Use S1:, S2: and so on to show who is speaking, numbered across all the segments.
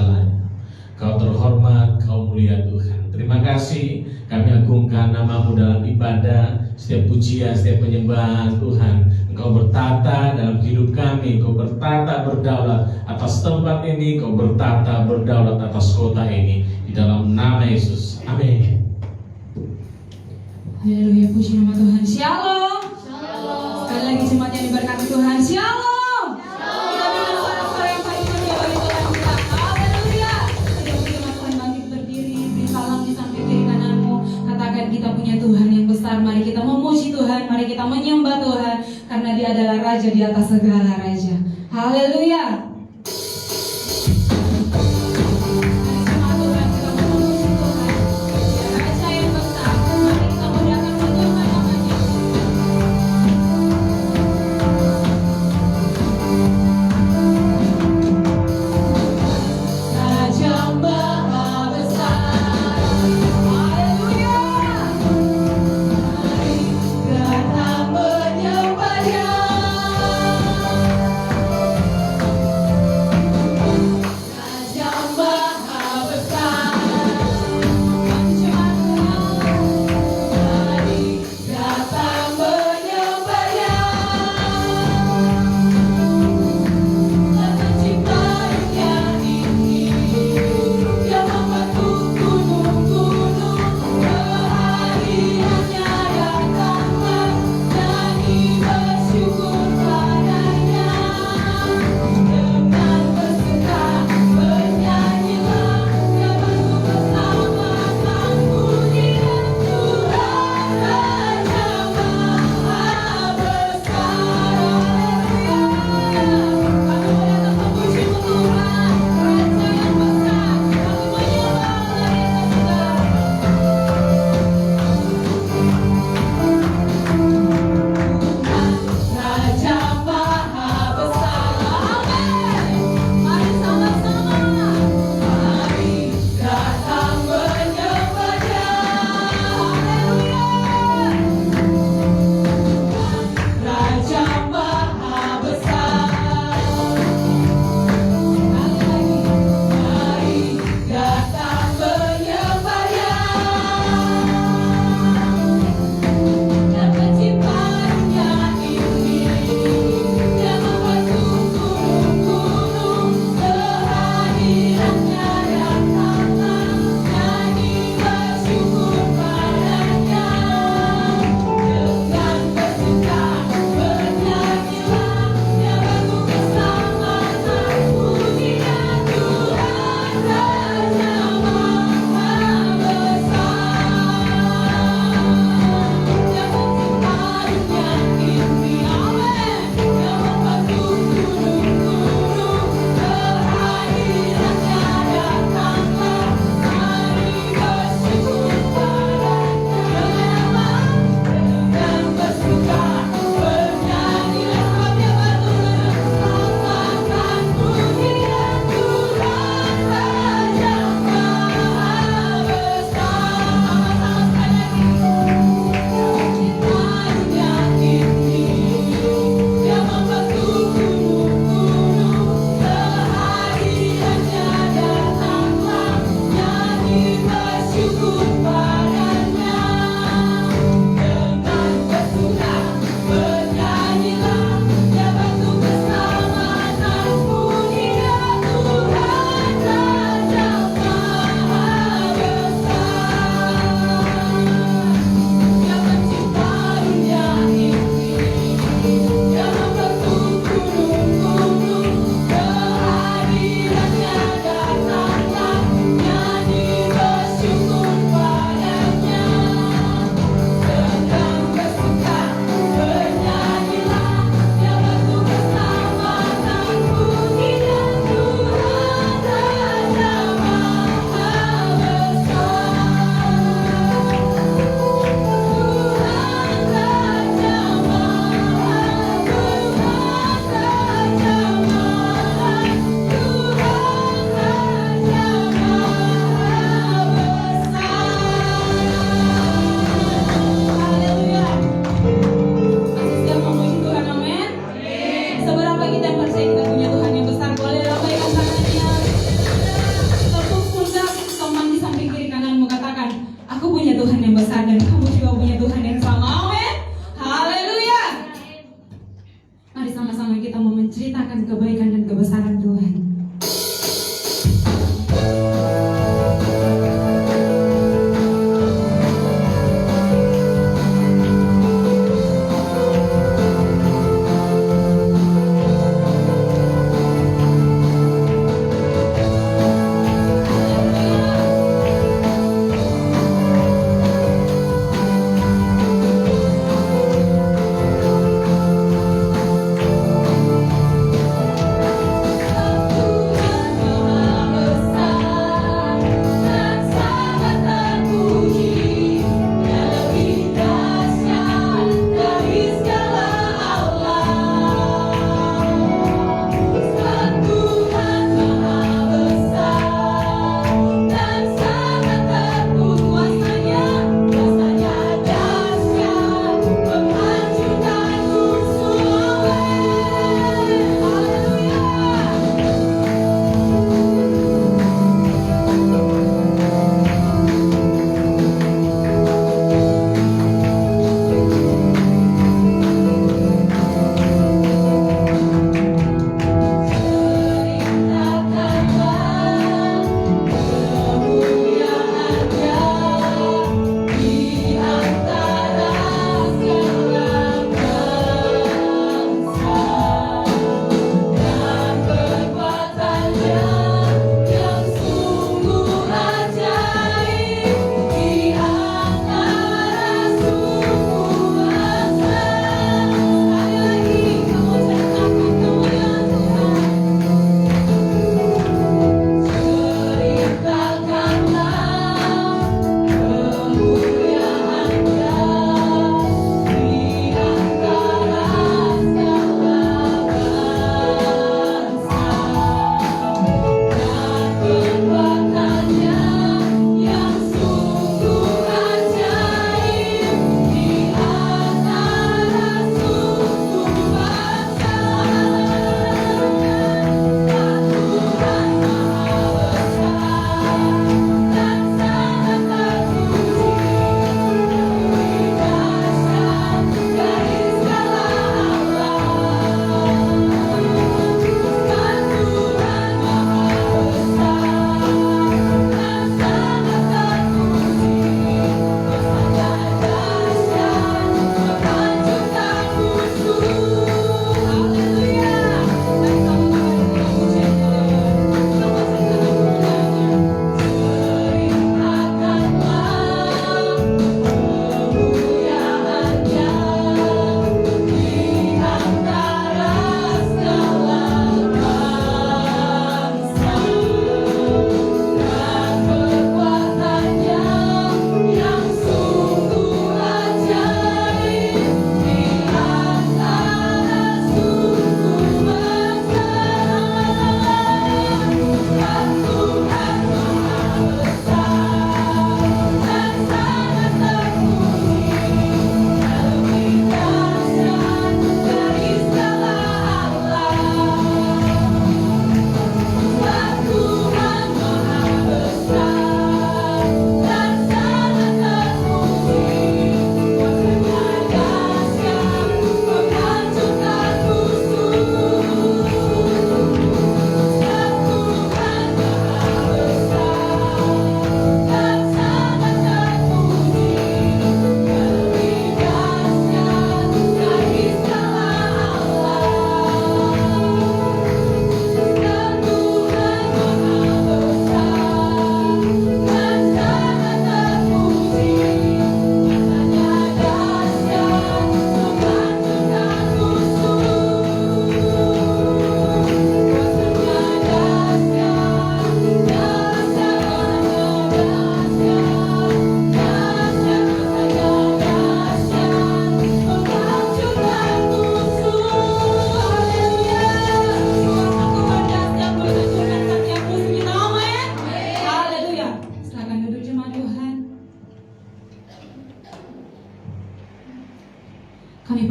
S1: segalanya. Kau terhormat, Kau mulia Tuhan. Terima kasih, kami agungkan nama-Mu dalam ibadah, setiap pujian, setiap penyembahan Tuhan. Engkau bertata dalam hidup kami, Engkau bertata berdaulat atas tempat ini, Engkau bertata berdaulat atas kota ini. Di dalam nama Yesus, amin.
S2: Haleluya, puji nama Tuhan. Shalom. Shalom. Sekali lagi jemaat yang diberkati Tuhan. Shalom. Kita dengan suara-suara yang paling meriah bagi Tuhan kita. Haleluya. Setiap jemaat Tuhan bangkit berdiri, beri salam di samping kiri kananmu. Katakan kita punya Tuhan yang besar. Mari kita memuji Tuhan, mari kita menyembah Tuhan, karena Dia adalah Raja di atas segala raja. Haleluya.
S3: Menyembah Dia.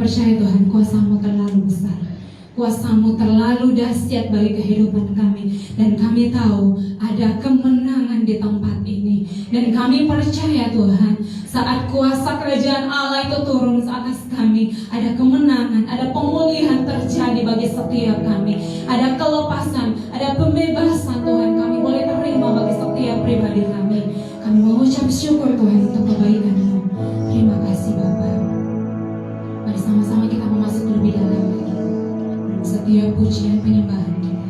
S2: percaya Tuhan, kuasa-Mu terlalu besar. Kuasa-Mu terlalu dahsyat bagi kehidupan kami. Dan kami tahu ada kemenangan di tempat ini. Dan kami percaya Tuhan, saat kuasa kerajaan Allah itu turun ke atas kami, ada kemenangan, ada pemulihan terjadi bagi setiap kami. Ada kelepasan, ada pembebasan Tuhan, kami boleh terima bagi setiap pribadi kami. Kami mengucap syukur Tuhan untuk kebaikan-Mu. Terima kasih Bapa. Mari sama-sama kita masuk lebih dalam lagi. Setiap pujian penyembahan kita.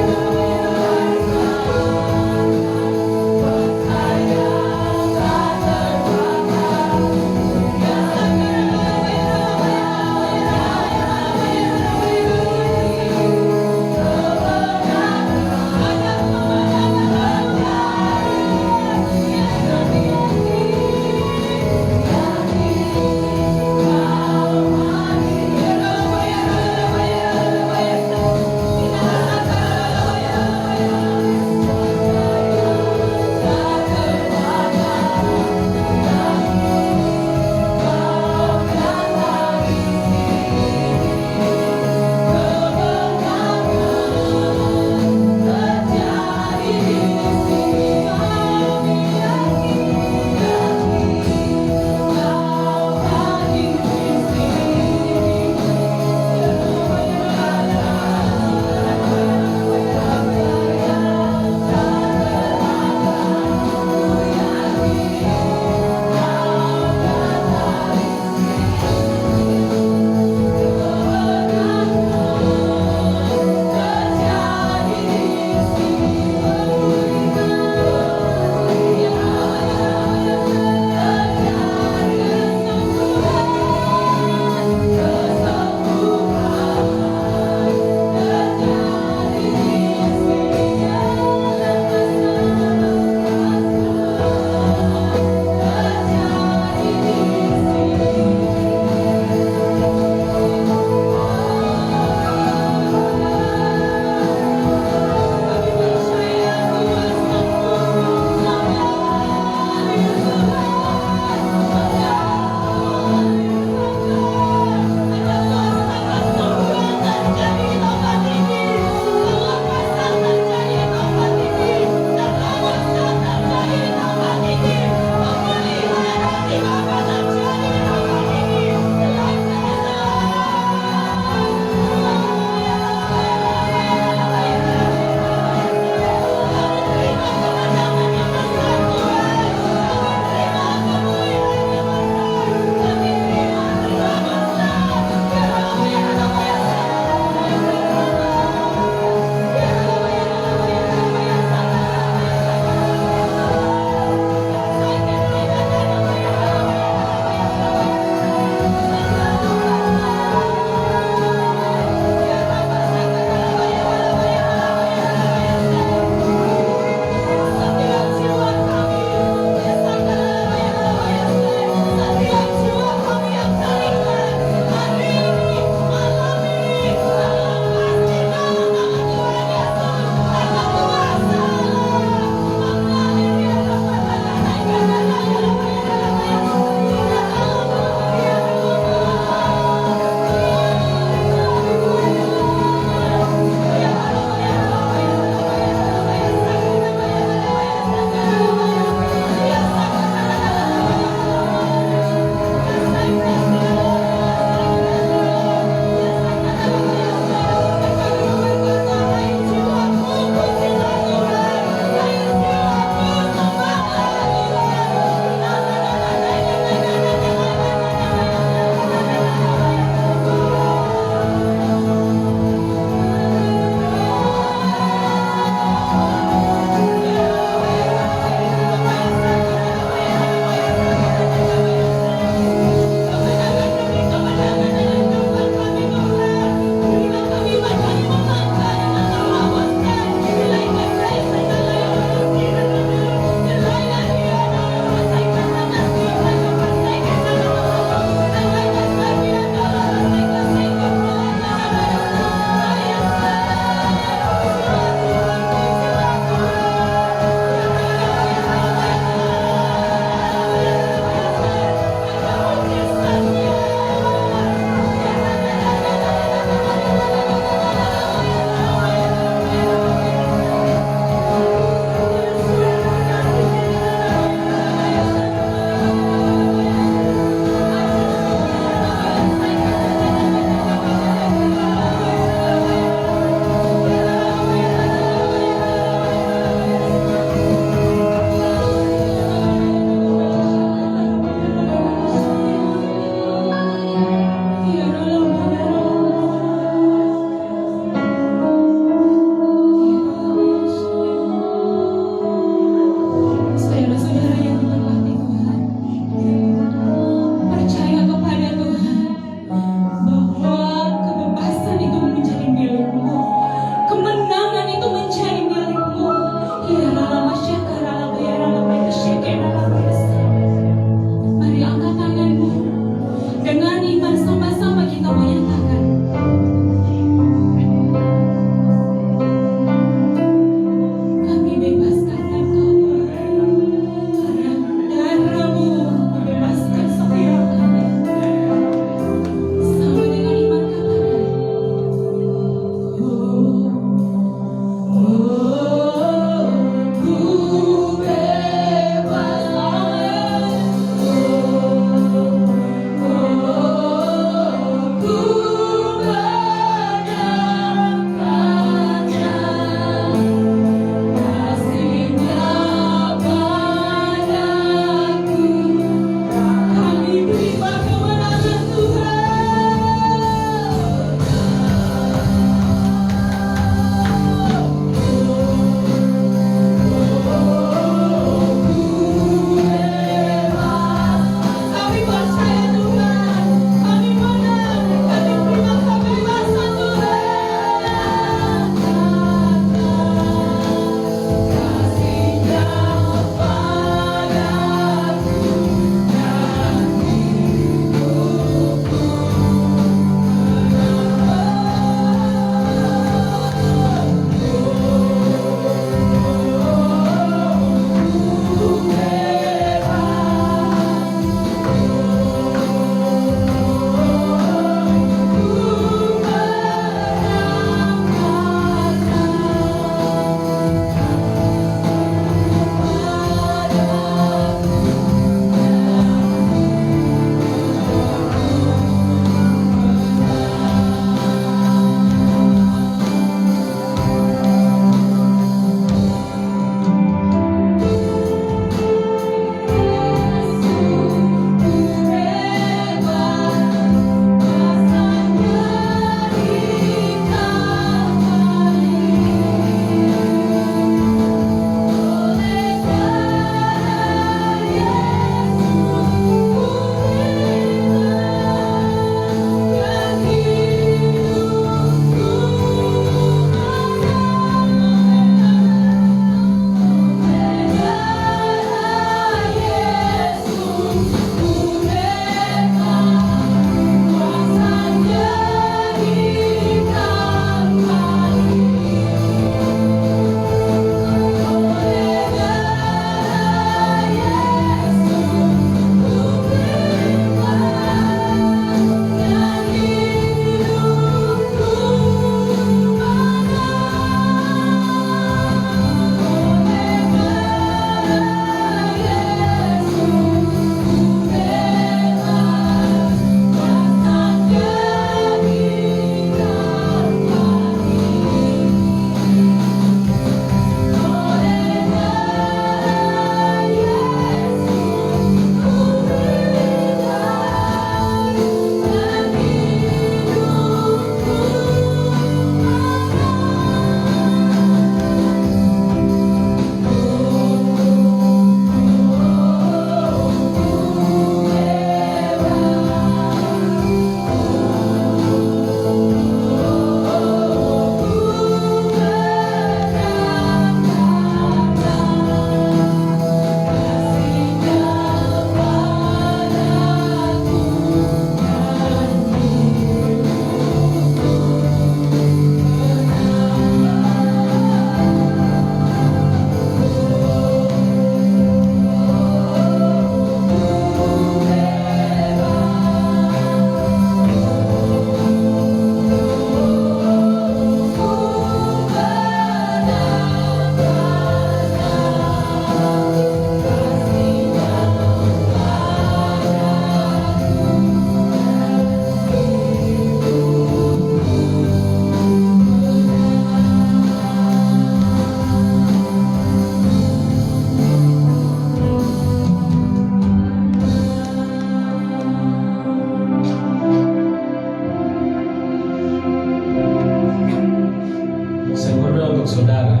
S1: saudara.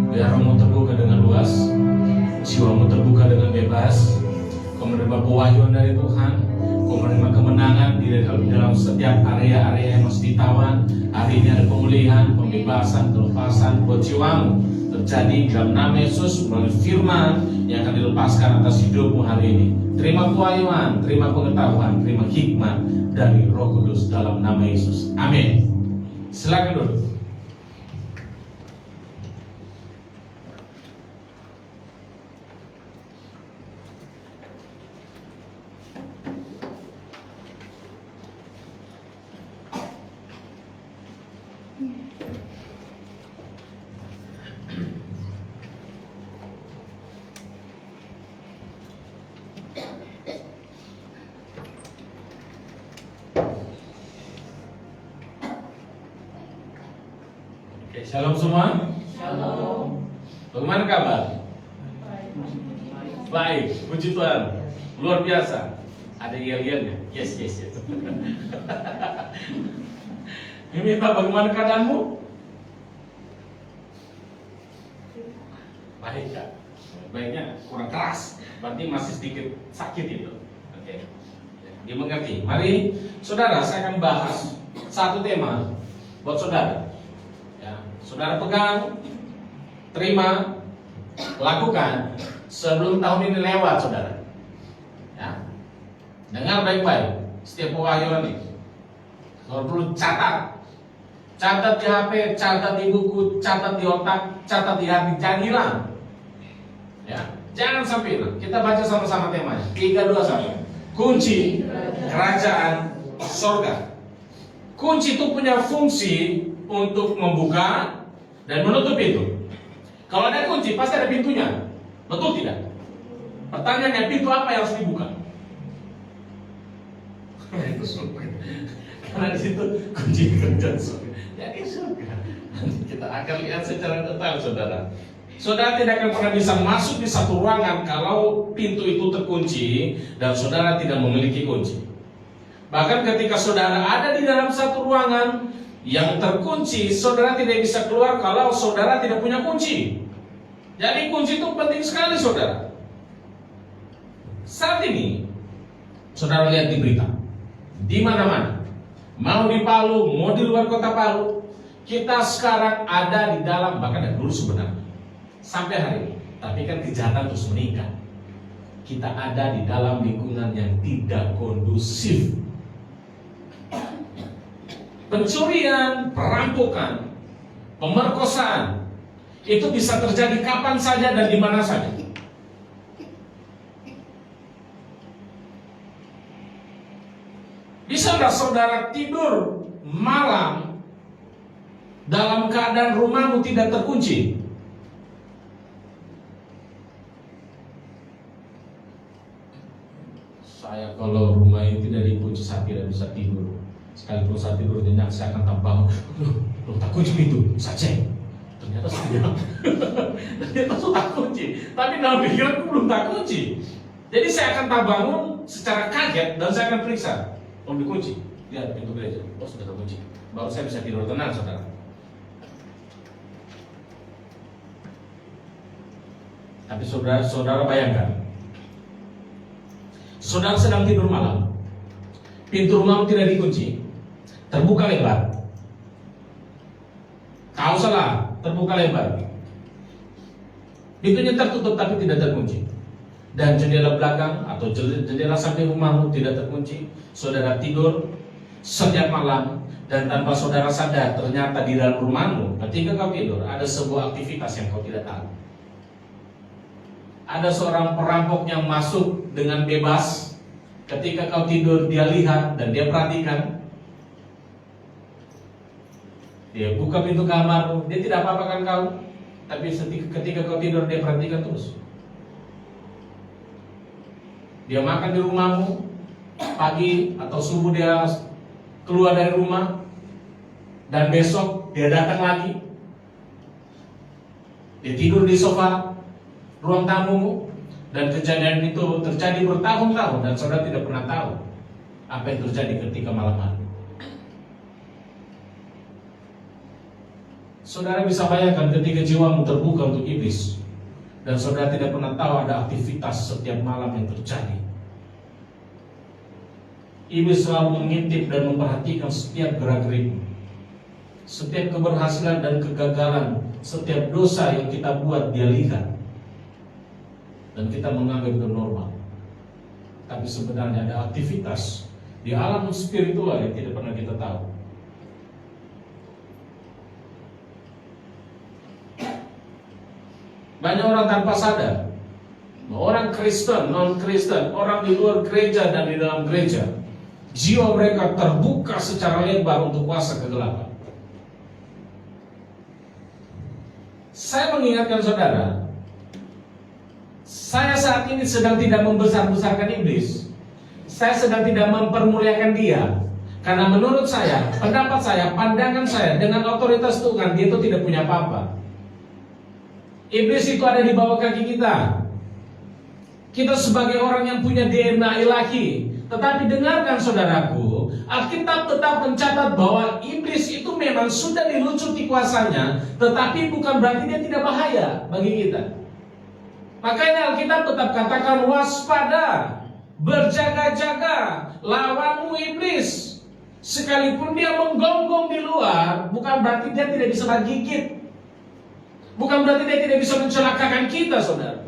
S1: Biar rohmu terbuka dengan luas, jiwamu terbuka dengan bebas. Kau menerima pewahyuan dari Tuhan, kau menerima kemenangan di dalam setiap area-area yang masih ditawan. Hari ini ada pemulihan, pembebasan, kelepasan buat jiwamu terjadi dalam nama Yesus melalui firman yang akan dilepaskan atas hidupmu hari ini. Terima pewahyuan, terima pengetahuan, terima hikmat dari Roh Kudus dalam nama Yesus. Amin. Silakan duduk. Oke, shalom semua.
S2: Shalom.
S1: Bagaimana kabar? Baik, puji Tuhan. Luar biasa. Ada yel-yelnya. Yes. Ini Pak, bagaimana keadaanmu? Baik ya. Baiknya kurang keras. Berarti masih sedikit sakit itu. Oke. Dimengerti. Mari, saudara, saya akan bahas satu tema buat saudara. Saudara pegang, terima, lakukan sebelum tahun ini lewat, saudara. Ya, dengar baik-baik setiap pewahyuan ini. Kalau perlu catat di HP, catat di buku, catat di otak, catat di hati, jangan hilang. Ya, jangan sampai hilang. Kita baca sama-sama temanya. 3, 2, 1. Kunci kerajaan sorga. Kunci itu punya fungsi untuk membuka dan menutup pintu. Kalau ada kunci, pasti ada pintunya. Betul tidak? Pertanyaannya, pintu apa yang harus dibuka? Itu surga. Karena di situ kunci kerjaan surga. Jadi surga. Kita akan lihat secara detail, saudara. Saudara tidak akan pernah bisa masuk di satu ruangan kalau pintu itu terkunci dan saudara tidak memiliki kunci. Bahkan ketika saudara ada di dalam satu ruangan yang terkunci, saudara tidak bisa keluar kalau saudara tidak punya kunci. Jadi kunci itu penting sekali, saudara. Saat ini, saudara lihat di berita, di mana-mana, mau di Palu, mau di luar kota Palu, kita sekarang ada di dalam, bahkan dari dulu sebenarnya, sampai hari ini. Tapi kan kejahatan terus meningkat. Kita ada di dalam lingkungan yang tidak kondusif. Pencurian, perampokan, pemerkosaan itu bisa terjadi kapan saja dan di mana saja. Bisa nggak saudara tidur malam dalam keadaan rumahmu tidak terkunci? Saya kalau rumah ini tidak dikunci, saya tidak bisa tidur. Sekali kalau saya tidur nyenyak, saya akan tambah, loh tak kunci pintu, saya cek. Ternyata saya ternyata sudah kunci. Tapi dalam pikiranku belum tak kunci. Jadi saya akan tak bangun secara kaget dan saya akan periksa. Oh, dikunci, lihat pintu gereja, oh sudah terkunci. Baru saya bisa tidur tenang, saudara. Tapi saudara bayangkan, saudara sedang tidur malam, pintu rumahmu tidak dikunci, terbuka lebar. Kau salah, terbuka lebar. Pintunya tertutup tapi tidak terkunci. Dan jendela belakang atau jendela samping rumahmu tidak terkunci. Saudara tidur setiap malam dan tanpa saudara sadar, ternyata di dalam rumahmu ketika kau tidur ada sebuah aktivitas yang kau tidak tahu. Ada seorang perampok yang masuk dengan bebas. Ketika kau tidur, dia lihat dan dia perhatikan. Dia buka pintu kamarmu, dia tidak apa-apakan kau. Tapi ketika kau tidur, dia perhatikan terus. Dia makan di rumahmu, pagi atau subuh dia keluar dari rumah, dan besok dia datang lagi. Dia tidur di sofa ruang tamumu, dan kejadian itu terjadi bertahun-tahun dan saudara tidak pernah tahu apa yang terjadi ketika malam hari. Saudara bisa bayangkan ketika jiwamu terbuka untuk iblis, dan saudara tidak pernah tahu ada aktivitas setiap malam yang terjadi. Iblis selalu mengintip dan memperhatikan setiap gerak-gerikmu, setiap keberhasilan dan kegagalan, setiap dosa yang kita buat dia lihat, dan kita menganggap itu normal. Tapi sebenarnya ada aktivitas di alam spiritual yang tidak pernah kita tahu. Banyak orang tanpa sadar, orang Kristen, non-Kristen, orang di luar gereja dan di dalam gereja, jiwa mereka terbuka secara lebar untuk kuasa kegelapan. Saya mengingatkan saudara, saya saat ini sedang tidak membesar-besarkan iblis. Saya sedang tidak mempermuliakan dia. Karena menurut saya, pendapat saya, pandangan saya, dengan otoritas Tuhan, dia itu tidak punya apa-apa. Iblis itu ada di bawah kaki kita. Kita sebagai orang yang punya DNA ilahi. Tetapi dengarkan saudaraku, Alkitab tetap mencatat bahwa iblis itu memang sudah dilucuti kuasanya, tetapi bukan berarti dia tidak bahaya bagi kita. Makanya Alkitab tetap katakan waspada, berjaga-jaga, lawanmu iblis. Sekalipun dia menggonggong di luar, bukan berarti dia tidak bisa menggigit. Bukan berarti dia tidak bisa mencelakakan kita, saudara.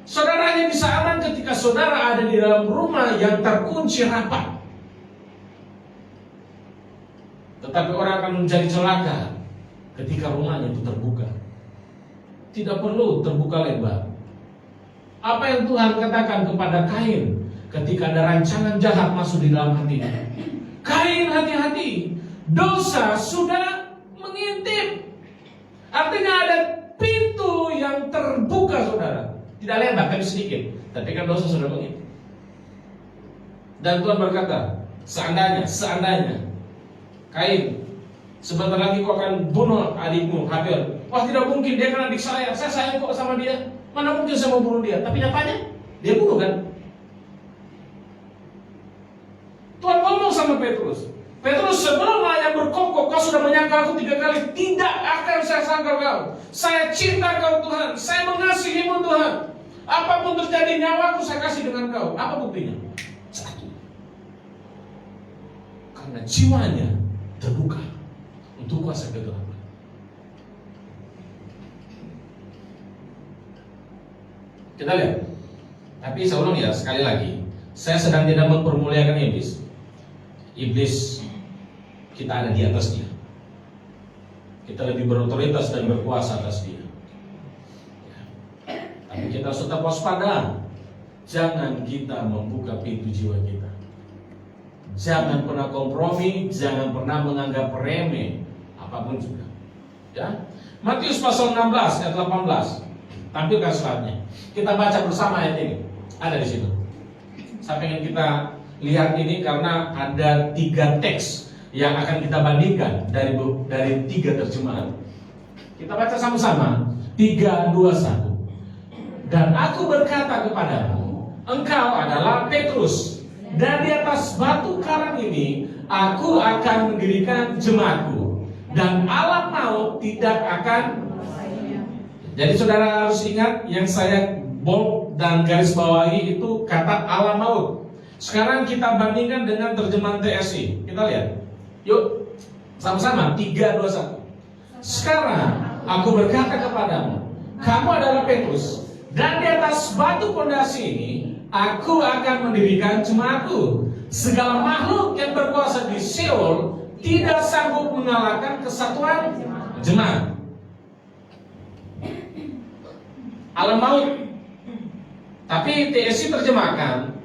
S1: Saudara hanya bisa aman ketika saudara ada di dalam rumah yang terkunci rapat. Tetapi orang akan menjadi celaka ketika rumahnya itu terbuka. Tidak perlu terbuka lebar. Apa yang Tuhan katakan kepada Kain ketika ada rancangan jahat masuk di dalam hatinya? Kain, hati-hati, dosa sudah mengintip. Artinya ada pintu yang terbuka, saudara. Tidak lebar, tapi sedikit. Tapi kan dosa sudah mengintip. Dan Tuhan berkata, seandainya Kain, sebentar lagi kau akan bunuh adikmu Habil. Wah, tidak mungkin, dia kan adik saya sayang kok sama dia. Mana mungkin saya mau bunuh dia. Tapi nyatanya dia bunuh kan. Tuhan ngomong sama Petrus, Petrus, sebelum ayam berkokok kau sudah menyangkal aku 3 kali. Tidak akan saya sangkal kau. Saya cinta kau Tuhan, saya mengasihimu Tuhan. Apapun terjadi nyawaku saya kasih dengan kau. Apa buktinya? 1. Karena jiwanya terbuka untuk kuasa kegelapan. Kita lihat. Tapi saya ulang ya, sekali lagi, saya sedang tidak mempermuliakan iblis. Iblis, kita ada di atas dia. Kita lebih berotoritas dan berkuasa atas dia. Tapi kita harus tetap waspada. Jangan kita membuka pintu jiwa kita. Jangan pernah kompromi, jangan pernah menganggap remeh apapun juga. Ya. Matius pasal 16 ayat 18. Tampilkan slide-nya. Kita baca bersama ayat ini. Ada di situ. Saya ingin kita lihat ini karena ada 3 teks yang akan kita bandingkan dari 3 terjemahan. Kita baca sama-sama. 3, 2, 1. Dan aku berkata kepadamu, engkau adalah Petrus, dan di atas batu karang ini aku akan mendirikan jemaatku, dan alam maut tidak akan. Jadi saudara harus ingat yang saya bold dan garis bawahi itu kata alam maut. Sekarang kita bandingkan dengan terjemahan TSI. Kita lihat. Yuk, sama-sama. 3, 2, 1. Sekarang aku berkata kepadamu, kamu adalah Petrus, dan di atas batu pondasi ini aku akan mendirikan jemaatku. Segala makhluk yang berkuasa di Seol tidak sanggup mengalahkan kesatuan jemaat. Alam maut. Tapi TSI terjemahkan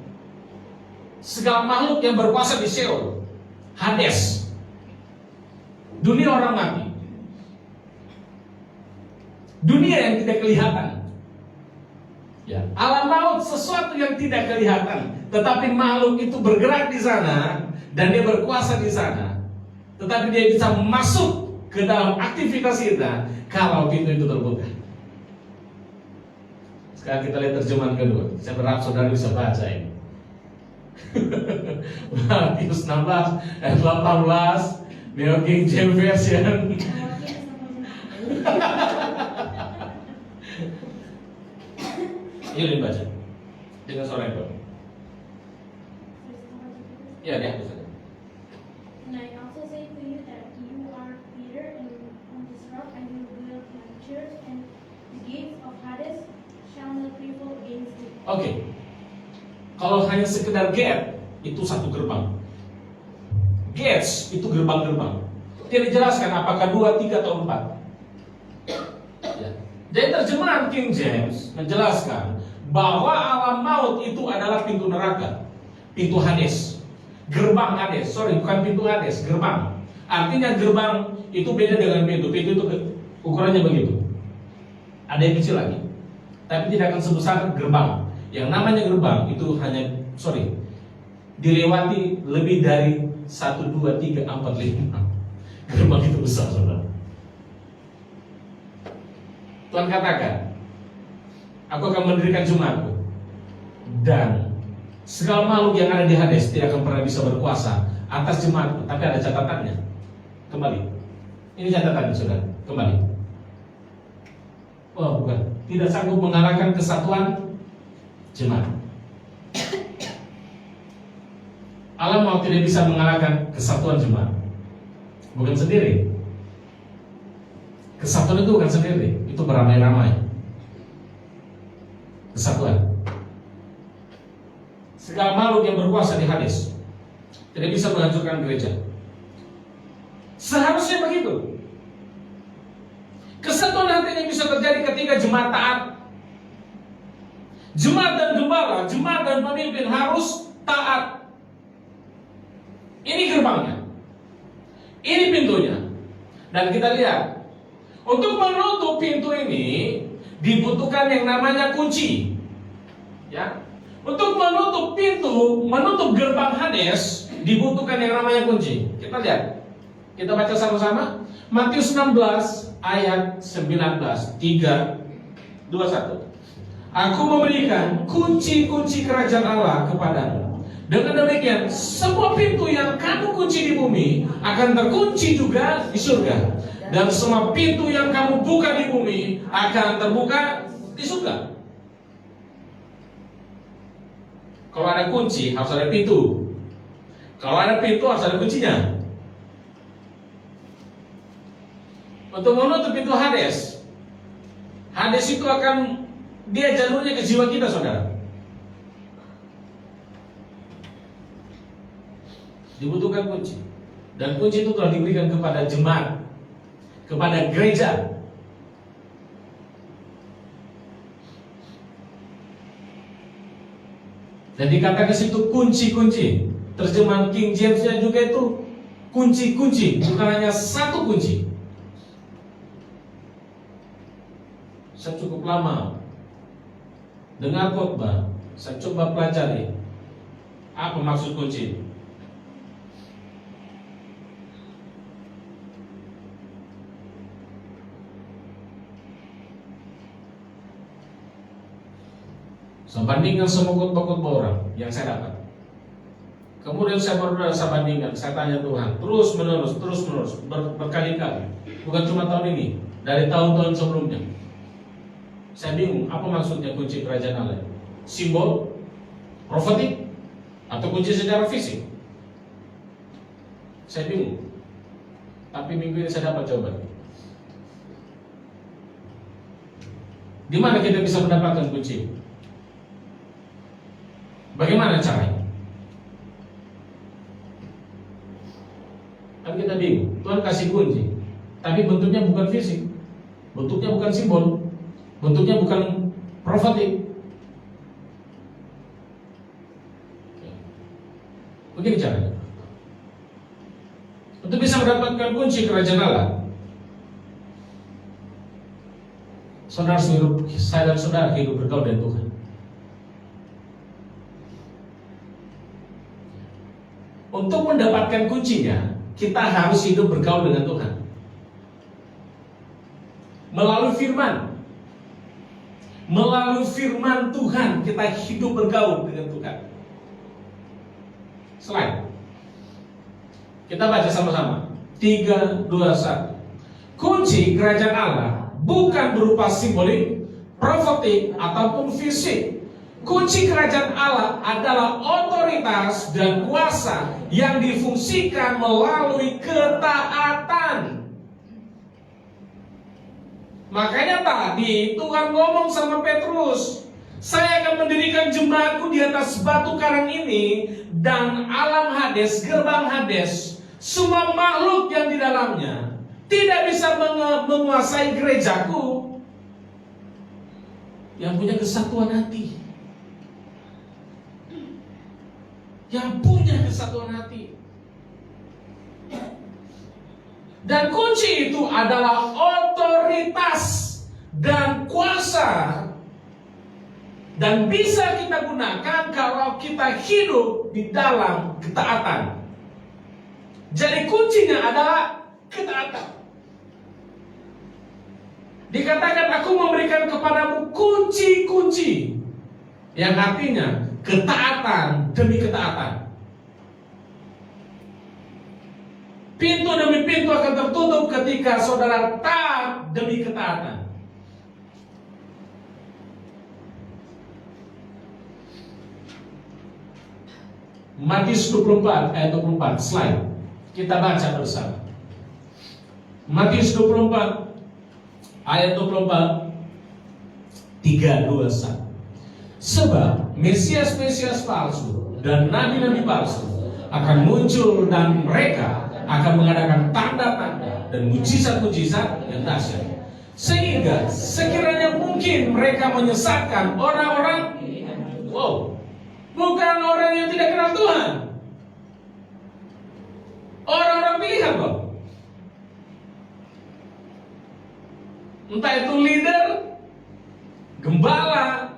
S1: segala makhluk yang berkuasa di Seol, Hades, dunia orang mati, dunia yang tidak kelihatan. Ya, alam maut sesuatu yang tidak kelihatan, tetapi makhluk itu bergerak di sana dan dia berkuasa di sana. Tetapi dia bisa masuk ke dalam aktivitas kita kalau pintu itu terbuka. Sekarang kita lihat terjemahan kedua. Saya berharap saudara bisa baca ini. Matius 16 ayat 18 New King James Version. Yuk dibaca dengan suara yang baru. Ya, dihapus saja.
S3: And I also say to you that you are Peter, and on this rock I will build my church, and the gates of Hades shall not prevail against it.
S1: Oke. Kalau hanya sekedar gate, itu satu gerbang. Gates itu gerbang-gerbang. Tidak dijelaskan apakah 2, 3 atau 4. Ya. Jadi terjemahan King James menjelaskan bahwa alam maut itu adalah pintu neraka, pintu Hades, gerbang Hades. Sorry, bukan pintu Hades, gerbang. Artinya gerbang itu beda dengan pintu. Pintu itu ukurannya begitu. Ada yang kecil lagi, tapi tidak akan sebesar gerbang. Yang namanya gerbang itu hanya, dilewati lebih dari 1, 2, 3, 4, 5. Gerbang itu besar, saudara. Tuhan katakan, aku akan mendirikan jemaatku, dan segala makhluk yang ada di Hades tidak akan pernah bisa berkuasa atas jemaatku. Tapi ada catatannya. Kembali. Ini catatannya, saudara. Kembali. Oh, bukan. Tidak sanggup mengalahkan kesatuan jemaat. Allah mau tidak bisa mengalahkan kesatuan jemaat. Bukan sendiri. Kesatuan itu bukan sendiri, itu beramai-ramai. Kesatuan. Segala makhluk yang berkuasa di Hades tidak bisa menghancurkan gereja. Seharusnya begitu. Kesatuan hatinya bisa terjadi ketika jemaat taat. Jemaat dan gembala, jemaat dan pemimpin harus taat. Ini gerbangnya, ini pintunya. Dan kita lihat, untuk menutup pintu ini dibutuhkan yang namanya kunci. Ya, untuk menutup pintu, menutup gerbang Hades dibutuhkan yang namanya kunci. Kita lihat, kita baca sama-sama. Matius 16 ayat 19, 3, 2, 1. Aku memberikan kunci-kunci kerajaan Allah kepadamu. Dengan demikian, semua pintu yang kamu kunci di bumi akan terkunci juga di surga. Dan semua pintu yang kamu buka di bumi akan terbuka di surga. Kalau ada kunci, harus ada pintu. Kalau ada pintu, harus ada kuncinya. Untuk menutup pintu Hades, Hades itu akan, dia jalurnya ke jiwa kita, saudara. Dibutuhkan kunci. Dan kunci itu telah diberikan kepada jemaat, kepada gereja. Dan dikatakan situ kunci-kunci. Terjemahan King James-nya juga itu kunci-kunci, bukan hanya satu kunci. Saya cukup lama dengar khotbah, saya coba pelajari apa maksud kunci. Saya bandingkan semua khotbah-khotbah orang yang saya dapat. Kemudian saya bandingkan, saya tanya Tuhan, terus menerus, berkali-kali. Bukan cuma tahun ini, dari tahun-tahun sebelumnya. Saya bingung, apa maksudnya kunci kerajaan Allah? Simbol, profetik, atau kunci secara fisik? Saya bingung. Tapi minggu ini saya dapat jawaban. Di mana kita bisa mendapatkan kunci? Bagaimana caranya? Kan kita bingung. Tuhan kasih kunci, tapi bentuknya bukan fisik, bentuknya bukan simbol, bentuknya bukan profetik. Begini caranya. Untuk bisa mendapatkan kunci kerajaan Allah, saudara hidup, saya dan saudara hidup bergaul dengan Tuhan. Untuk mendapatkan kuncinya, kita harus hidup bergaul dengan Tuhan melalui firman. Melalui firman Tuhan kita hidup bergaul dengan Tuhan. Selain kita baca sama-sama 3, 2, 1. Kunci kerajaan Allah bukan berupa simbolik, profetik, ataupun fisik. Kunci kerajaan Allah adalah otoritas dan kuasa yang difungsikan melalui ketaatan. Makanya tadi Tuhan ngomong sama Petrus, saya akan mendirikan jemaatku di atas batu karang ini, dan alam Hades, gerbang Hades, semua makhluk yang di dalamnya tidak bisa menguasai gerejaku yang punya kesatuan hati. Yang punya kesatuan hati. Dan kunci itu adalah otoritas dan kuasa, dan bisa kita gunakan kalau kita hidup di dalam ketaatan. Jadi kuncinya adalah ketaatan. Dikatakan aku memberikan kepadamu kunci-kunci, yang artinya ketaatan demi ketaatan. Pintu demi pintu akan tertutup ketika saudara taat demi ketaatan. Matius 24 ayat 24, slide. Kita baca bersama. Matius 24 ayat 24, 3, 2, 1. Sebab Mesias-Mesias palsu dan nabi-nabi palsu akan muncul, dan mereka akan mengadakan tanda-tanda dan mujizat-mujizat yang dahsyat, sehingga sekiranya mungkin mereka menyesatkan orang-orang, bukan orang yang tidak kenal Tuhan, orang-orang pilihan kok. Entah itu leader, gembala,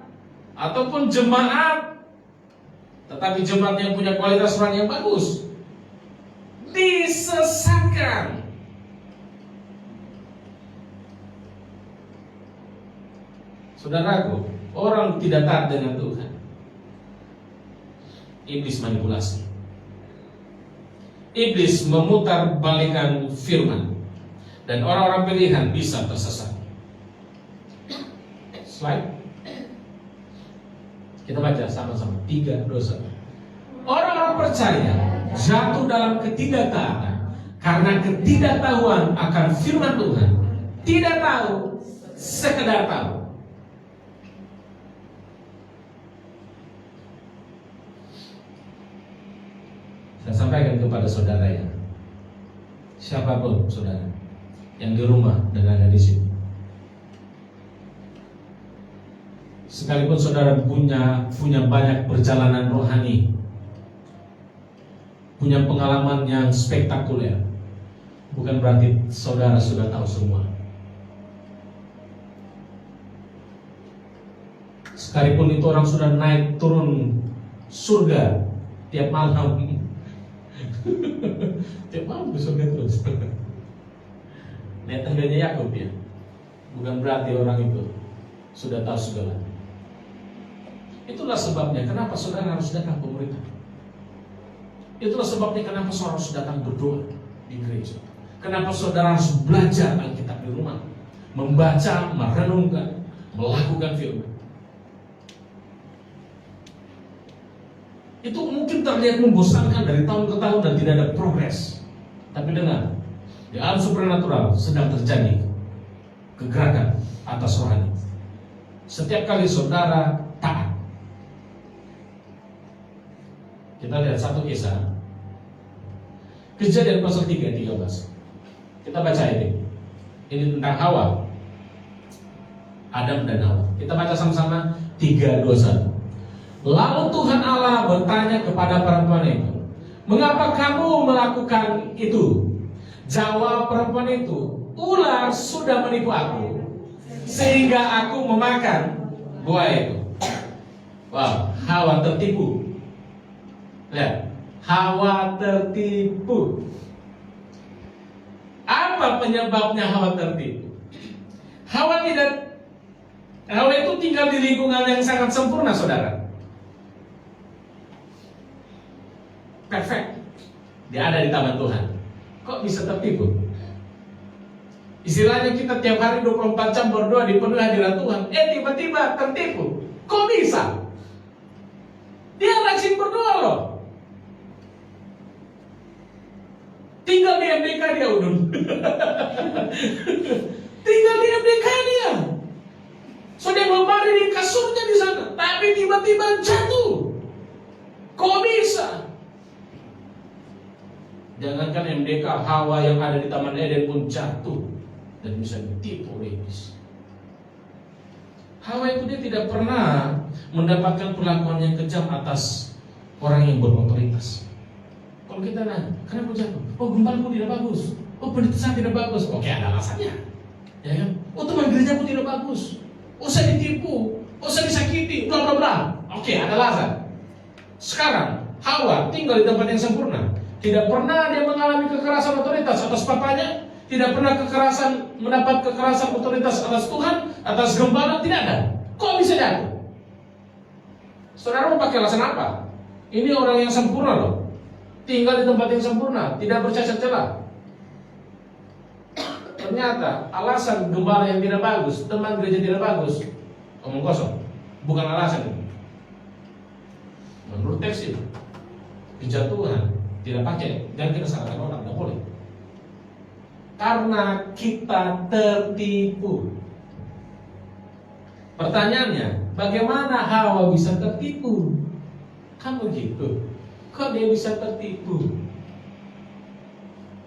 S1: ataupun jemaat, tetapi jemaat yang punya kualitas orang yang bagus, disesatkan. Saudaraku, orang tidak taat dengan Tuhan, iblis manipulasi. Iblis memutar balikan firman, dan orang-orang pilihan bisa tersesat. Slide. Kita baca sama-sama. 3, 2, 1. Orang-orang percaya jatuh dalam ketidaktaatan karena ketidaktahuan akan firman Tuhan. Tidak tahu, sekedar tahu. Saya sampaikan kepada saudara ya, siapapun saudara yang di rumah dan ada di sini, sekalipun saudara punya banyak perjalanan rohani, punya pengalaman yang spektakuler, bukan berarti saudara sudah tahu semua. Sekalipun itu orang sudah naik turun surga tiap malam, tiap malam ke surga terus. Naik tangganya Yakub ya, bukan berarti orang itu sudah tahu segala. Itulah sebabnya kenapa saudara harus datang pemerintah. Itulah sebabnya kenapa saudara harus datang berdoa di gereja. Kenapa saudara harus belajar Alkitab di rumah, membaca, merenungkan, melakukan firman. Itu mungkin terlihat membosankan dari tahun ke tahun dan tidak ada progres. Tapi dengar, di alam supernatural sedang terjadi kegerakan atas rohani. Setiap kali saudara taat. Kita lihat satu kisah, Kejadian pasal 3, 13. Kita baca ini. Ini tentang Hawa, Adam dan Hawa. Kita baca sama-sama. 3, 2, 1. Lalu Tuhan Allah bertanya kepada perempuan itu, mengapa kamu melakukan itu? Jawab perempuan itu, ular sudah menipu aku, sehingga aku memakan buah itu. Wow, Hawa tertipu. Lihat, Hawa tertipu. Apa penyebabnya Hawa tertipu? Hawa itu tinggal di lingkungan yang sangat sempurna, saudara. Perfect. Dia ada di taman Tuhan. Kok bisa tertipu? Istilahnya kita tiap hari 24 jam berdoa di penuh hadirat Tuhan, tiba-tiba tertipu. Kok bisa? Dia rajin berdoa loh. Tinggal di MDK dia udun. Tinggal di MDK dia. Sudah berbaring di kasurnya di sana, tapi tiba-tiba jatuh. Kok bisa? Jangankan MDK, Hawa yang ada di Taman Eden pun jatuh dan bisa ditipu oleh iblis. Hawa itu dia tidak pernah mendapatkan perlakuan yang kejam atas orang yang berotoritas. Kalau kita nanya, kenapa jatuh? Oh, gembalaku tidak bagus. Oh, pendeta saya tidak bagus. Oke, ada alasannya. Ya kan? Oh, teman gerejaku tidak bagus. Oh, saya ditipu. Oh, saya disakiti. Bla bla bla. Oke, ada alasan. Sekarang Hawa tinggal di tempat yang sempurna. Tidak pernah dia mengalami kekerasan otoritas atas papanya. Tidak pernah mendapat kekerasan otoritas atas Tuhan, atas gembala, tidak ada. Kok bisa jatuh? Saudara mau pakai alasan apa? Ini orang yang sempurna loh. Tinggal di tempat yang sempurna, tidak bercacat celah. Ternyata alasan gembala yang tidak bagus, teman gereja tidak bagus, omong kosong. Bukan alasan itu. Menurut teks itu, kejatuhan tidak pakai, dan kita salahkan orang, tidak boleh. Karena kita tertipu. Pertanyaannya, bagaimana Hawa bisa tertipu? Kan begitu. Kok dia bisa tertipu?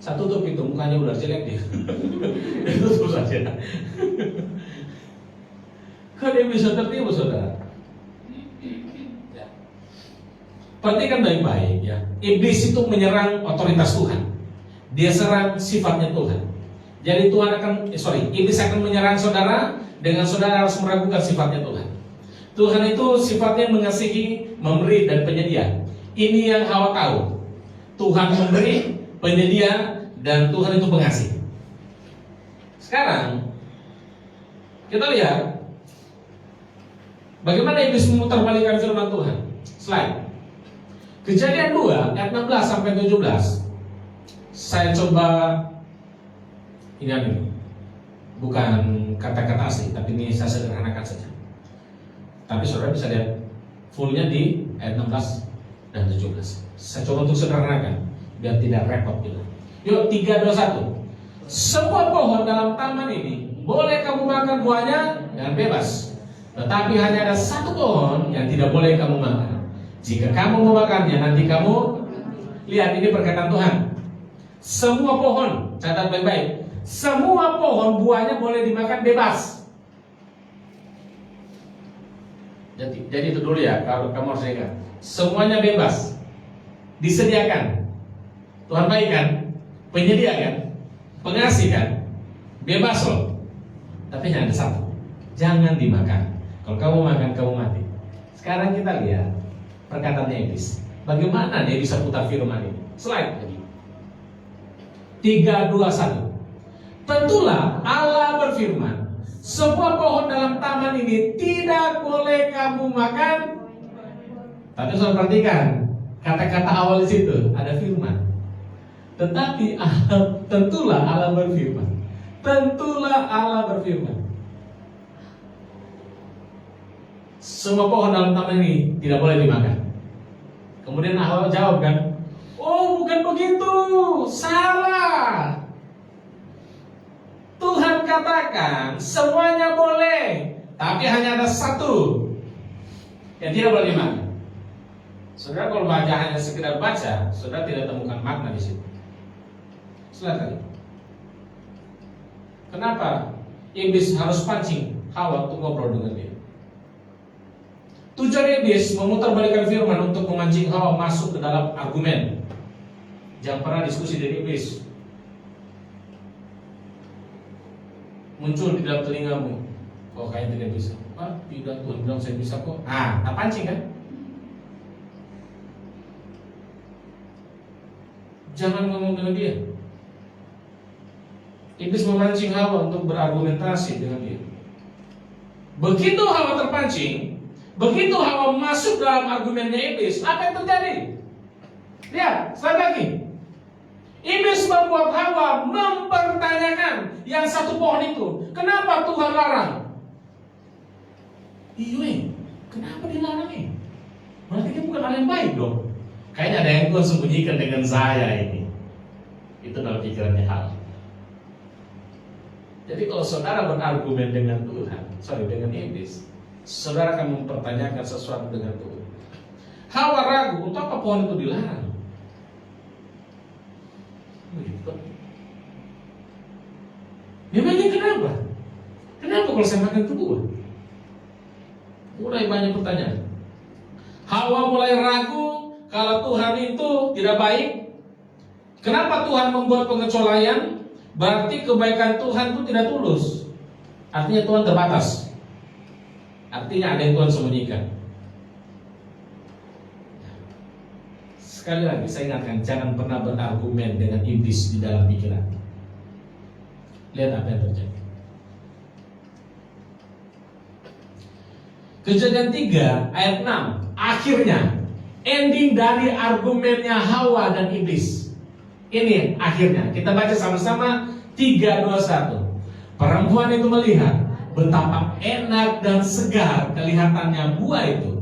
S1: Saya tutup itu, mukanya udah jelek dia. Tutup saja. Kok dia bisa tertipu, saudara? Ya. Perhatikan baik-baik ya. Iblis itu menyerang otoritas Tuhan. Dia serang sifatnya Tuhan. Jadi iblis akan menyerang saudara dengan saudara harus meragukan sifatnya Tuhan. Tuhan itu sifatnya mengasihi, memberi dan penyedia. Ini yang Hawa tahu. Tuhan memberi, penyedia, dan Tuhan itu pengasih. Sekarang kita lihat bagaimana iblis memutarbalikkan firman Tuhan. Slide. Kejadian 2 ayat 16 sampai 17. Saya coba ini bukan kata-kata asli, tapi ini saya sederhanakan saja. Tapi saudara bisa lihat fullnya di ayat 16 dan 17. Saya coba untuk sederhanakan biar tidak repot gitu. Yuk 3, 2, 1. Semua pohon dalam taman ini boleh kamu makan buahnya dengan bebas. Tetapi hanya ada satu pohon yang tidak boleh kamu makan. Jika kamu memakannya nanti kamu lihat, ini perkataan Tuhan. Semua pohon, catat baik-baik. Semua pohon buahnya boleh dimakan bebas. Jadi itu dulu ya, kalau kamu harus ingat. Semuanya bebas, disediakan. Tuhan baik kan, penyedia kan, pengasih kan, bebas loh. Tapi hanya ada satu, jangan dimakan. Kalau kamu makan, kamu mati. Sekarang kita lihat perkataannya iblis. Bagaimana dia bisa putar firman ini? Slide lagi. 3, 2, 1. Tentulah Allah berfirman, semua pohon dalam taman ini tidak boleh kamu makan. Tapi saudara perhatikan kata-kata awal di situ ada firman. Tetapi tentulah Allah berfirman. Tentulah Allah berfirman. Semua pohon dalam taman ini tidak boleh dimakan. Kemudian Allah jawab kan, oh bukan begitu, salah. Tuhan katakan semuanya boleh, tapi hanya ada satu yang tidak boleh dimakan. Saudara kalau baca hanya sekedar baca, saudara tidak temukan makna di situ. Silakan. Kenapa iblis harus pancing Hawa untuk ngobrol dengan dia? Tujuan iblis memutarbalikkan firman untuk memancing Hawa masuk ke dalam argumen. Jangan pernah diskusi dengan iblis. Muncul di dalam telingamu, kok kayaknya tidak bisa. Tidak, Tuhan bilang saya bisa kok. Tak pancing kan? Jangan ngomong dengan dia. Iblis memancing Hawa untuk berargumentasi dengan dia. Begitu Hawa terpancing, begitu Hawa masuk dalam argumennya iblis, apa yang terjadi? Lihat, sekali lagi. Iblis membuat Hawa mempertanyakan yang satu pohon itu. Kenapa Tuhan larang? Iya, kenapa dilarang? Berarti dia bukan hal yang baik dong. Kayaknya ada yang Tuhan sembunyikan dengan saya ini. Itu dalam pikirannya Hawa. Jadi kalau saudara berargumen dengan dengan iblis, saudara akan mempertanyakan sesuatu dengan Tuhan. Hawa ragu, untuk apa pohon itu dilarang? Begitu. Memangnya kenapa? Kenapa kalau saya makan itu buah? Mulai banyak pertanyaan. Hawa mulai ragu kalau Tuhan itu tidak baik. Kenapa Tuhan membuat pengecualian? Berarti kebaikan Tuhan itu tidak tulus. Artinya Tuhan terbatas. Artinya ada yang Tuhan sembunyikan. Sekali lagi saya ingatkan, jangan pernah berargumen dengan iblis di dalam pikiran. Lihat apa yang terjadi. Kejadian 3 ayat 6. Akhirnya ending dari argumennya Hawa dan iblis. Ini akhirnya. Kita baca sama-sama 3:21. Perempuan itu melihat betapa enak dan segar kelihatannya buah itu.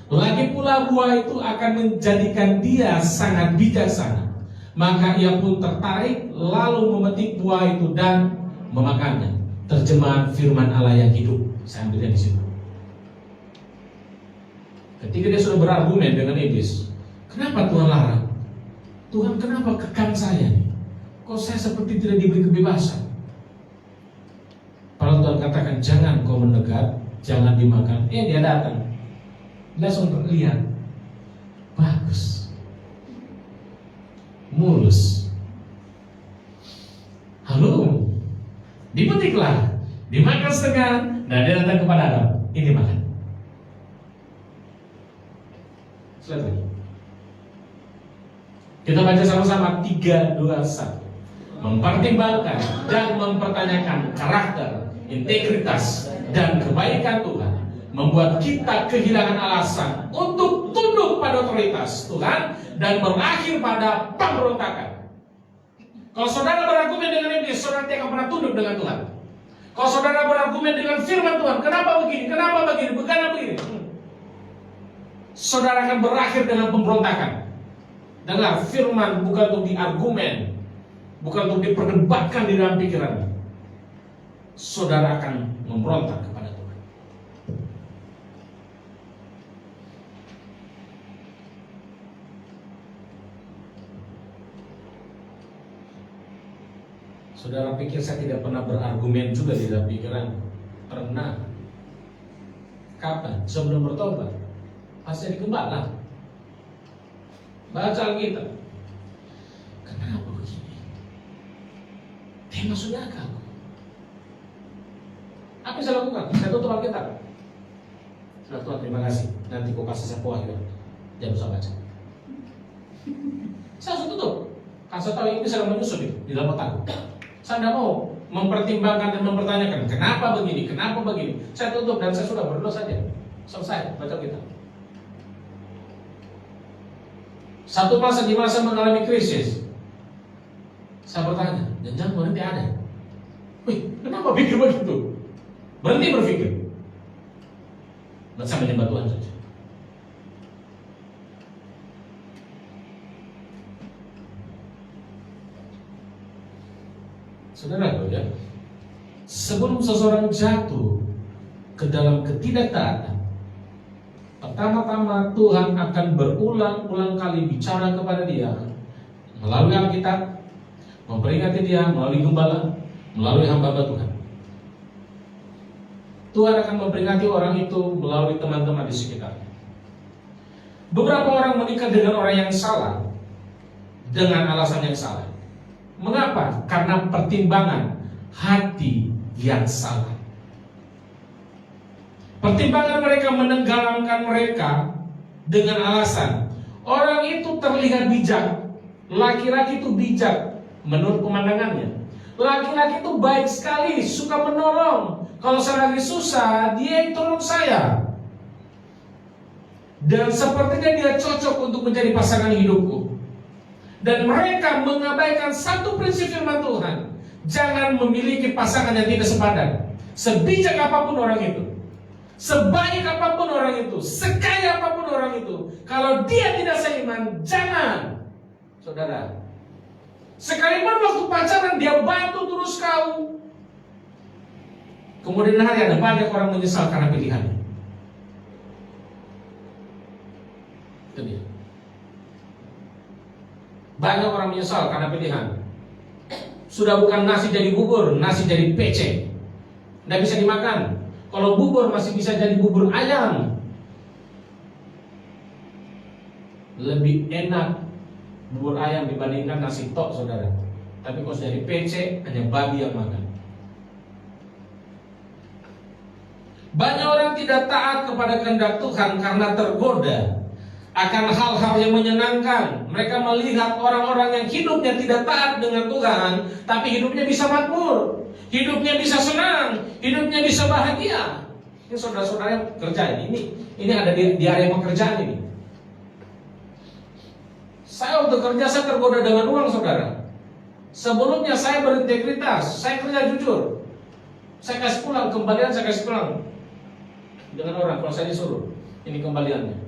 S1: Lagi pula buah itu akan menjadikan dia sangat bijaksana. Maka ia pun tertarik lalu memetik buah itu dan memakannya. Terjemahan firman Allah yang hidup. Saya ambilnya di situ. Ketika dia sudah berargumen dengan iblis, kenapa Tuhan larang? Tuhan, kenapa kekang saya? Kok saya seperti tidak diberi kebebasan? Padahal Tuhan katakan jangan kau mendekat, jangan dimakan. Dia datang. Langsung lihat, bagus, mulus. Halo, dipetiklah, dimakan setengah, dan dia datang kepada Adam. Ini makan. Selesai. Kita baca sama-sama 3:21. Mempertimbangkan dan mempertanyakan karakter, integritas, dan kebaikan Tuhan membuat kita kehilangan alasan untuk tunduk pada otoritas Tuhan dan berakhir pada pemberontakan. Kalau saudara berargumen dengan iblis, saudara tidak akan pernah tunduk dengan Tuhan. Kalau saudara berargumen dengan firman Tuhan, kenapa begini, kenapa begini, bukan begini, saudara akan berakhir dengan pemberontakan. Dengar, firman bukan untuk diargumen, bukan untuk diperdebatkan di dalam pikiran. Saudara akan memberontak kepada Tuhan. Saudara pikir saya tidak pernah berargumen juga di dalam pikiran? Pernah. Kapan? Sebelum bertobat. Pas jadi gembala. Baca Alkitab. Kenapa begini? Dia maksudnya akal. Apa yang saya lakukan? Saya tutup Alkitab. Sudah Tuhan, terima kasih. Nanti kau kasih saya puas juga. Jangan usah baca. Saya langsung tutup. Kan saya tahu ini sedang menyusup di dalam otak. Saya tidak mau mempertimbangkan dan mempertanyakan kenapa begini, kenapa begini. Saya tutup dan saya sudah berdoa saja. Selesai baca Alkitab. Satu masa di mana saya mengalami krisis, saya bertanya, jangan berhenti ada. Wih, kenapa pikir begitu? Berhenti berpikir. Dan saya menyembah Tuhan saja. Saudara ya, sebelum seseorang jatuh ke dalam ketidaktaatan, pertama-tama Tuhan akan berulang-ulang kali bicara kepada dia melalui Alkitab, memperingati dia melalui gembala, melalui hamba Tuhan. Tuhan akan memperingati orang itu melalui teman-teman di sekitarnya. Beberapa orang menikah dengan orang yang salah dengan alasan yang salah. Mengapa? Karena pertimbangan hati yang salah. Pertimbangan mereka menenggelamkan mereka dengan alasan orang itu terlihat bijak. Laki-laki itu bijak menurut pemandangannya. Laki-laki itu baik sekali, suka menolong. Kalau saya lagi susah, dia yang tolong saya. Dan sepertinya dia cocok untuk menjadi pasangan hidupku. Dan mereka mengabaikan satu prinsip firman Tuhan. Jangan memiliki pasangan yang tidak sepadan. Sebijak apapun orang itu, sebaik apapun orang itu, sekaya apapun orang itu, kalau dia tidak seiman, jangan. Saudara, sekalipun waktu pacaran dia bantu terus kau, kemudian hari ada banyak orang menyesal karena pilihannya. Itu dia. Banyak orang menyesal karena pilihan. Sudah bukan nasi jadi bubur, nasi jadi pecek. Tidak bisa dimakan. Kalau bubur masih bisa jadi bubur ayam. Lebih enak bubur ayam dibandingkan nasi tok, saudara. Tapi kalau jadi pecek, hanya babi yang makan. Banyak orang tidak taat kepada kehendak Tuhan karena tergoda akan hal-hal yang menyenangkan. Mereka melihat orang-orang yang hidupnya tidak taat dengan Tuhan, tapi hidupnya bisa makmur, hidupnya bisa senang, hidupnya bisa bahagia. Ini saudara-saudara yang kerja ini ada di area pekerjaan ini. Saya waktu kerja saya tergoda dengan uang, saudara. Sebelumnya saya berintegritas, saya kerja jujur. Saya kasih pulang kembalian, saya kasih pulang dengan orang kalau saya disuruh. Ini kembaliannya.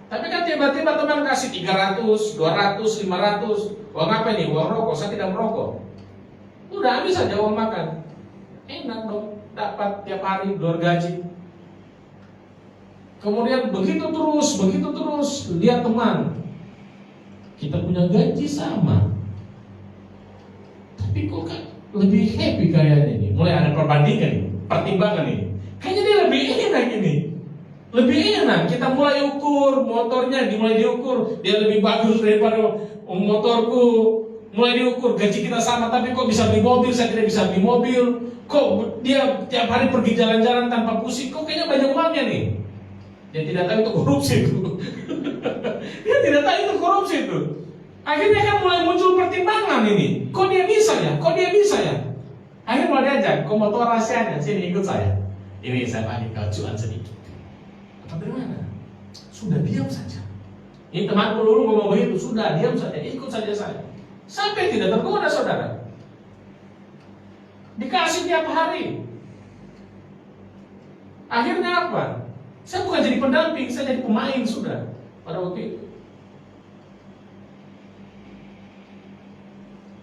S1: Tapi kan tiba-tiba teman kasih 300, 200, 500. Uang apa ini? Uang rokok, saya tidak merokok. Udah habis saja uang makan. Enak dong, dapat tiap hari 2 gaji. Kemudian begitu terus, lihat teman. Kita punya gaji sama, tapi kok kan lebih happy kayaknya ini. Mulai ada perbandingan nih, pertimbangan ini. Kayaknya dia lebih enak ini. Lebih enak, kita mulai ukur motornya, dimulai diukur, dia lebih bagus daripada motorku. Mulai diukur, gaji kita sama, tapi kok bisa beli mobil, saya tidak bisa beli mobil. Kok dia tiap hari pergi jalan-jalan tanpa pusing, kok kayaknya banyak uangnya nih. Dia tidak tahu itu korupsi itu. Dia tidak tahu itu korupsi itu. Akhirnya kan mulai muncul pertimbangan ini. Kok dia bisa ya? Kok dia bisa ya? Akhirnya mulai diajak, kok mau tahu rahasianya? Sini ikut saya. Ini saya bagi kau cuan sedikit. Bagaimana? Sudah diam saja. Ini temanku dulu ngomong begitu, sudah diam saja, ikut saja saya. Sampai tidak tergoda, saudara. Dikasih tiap hari. Akhirnya apa? Saya bukan jadi pendamping, saya jadi pemain sudah pada waktu itu.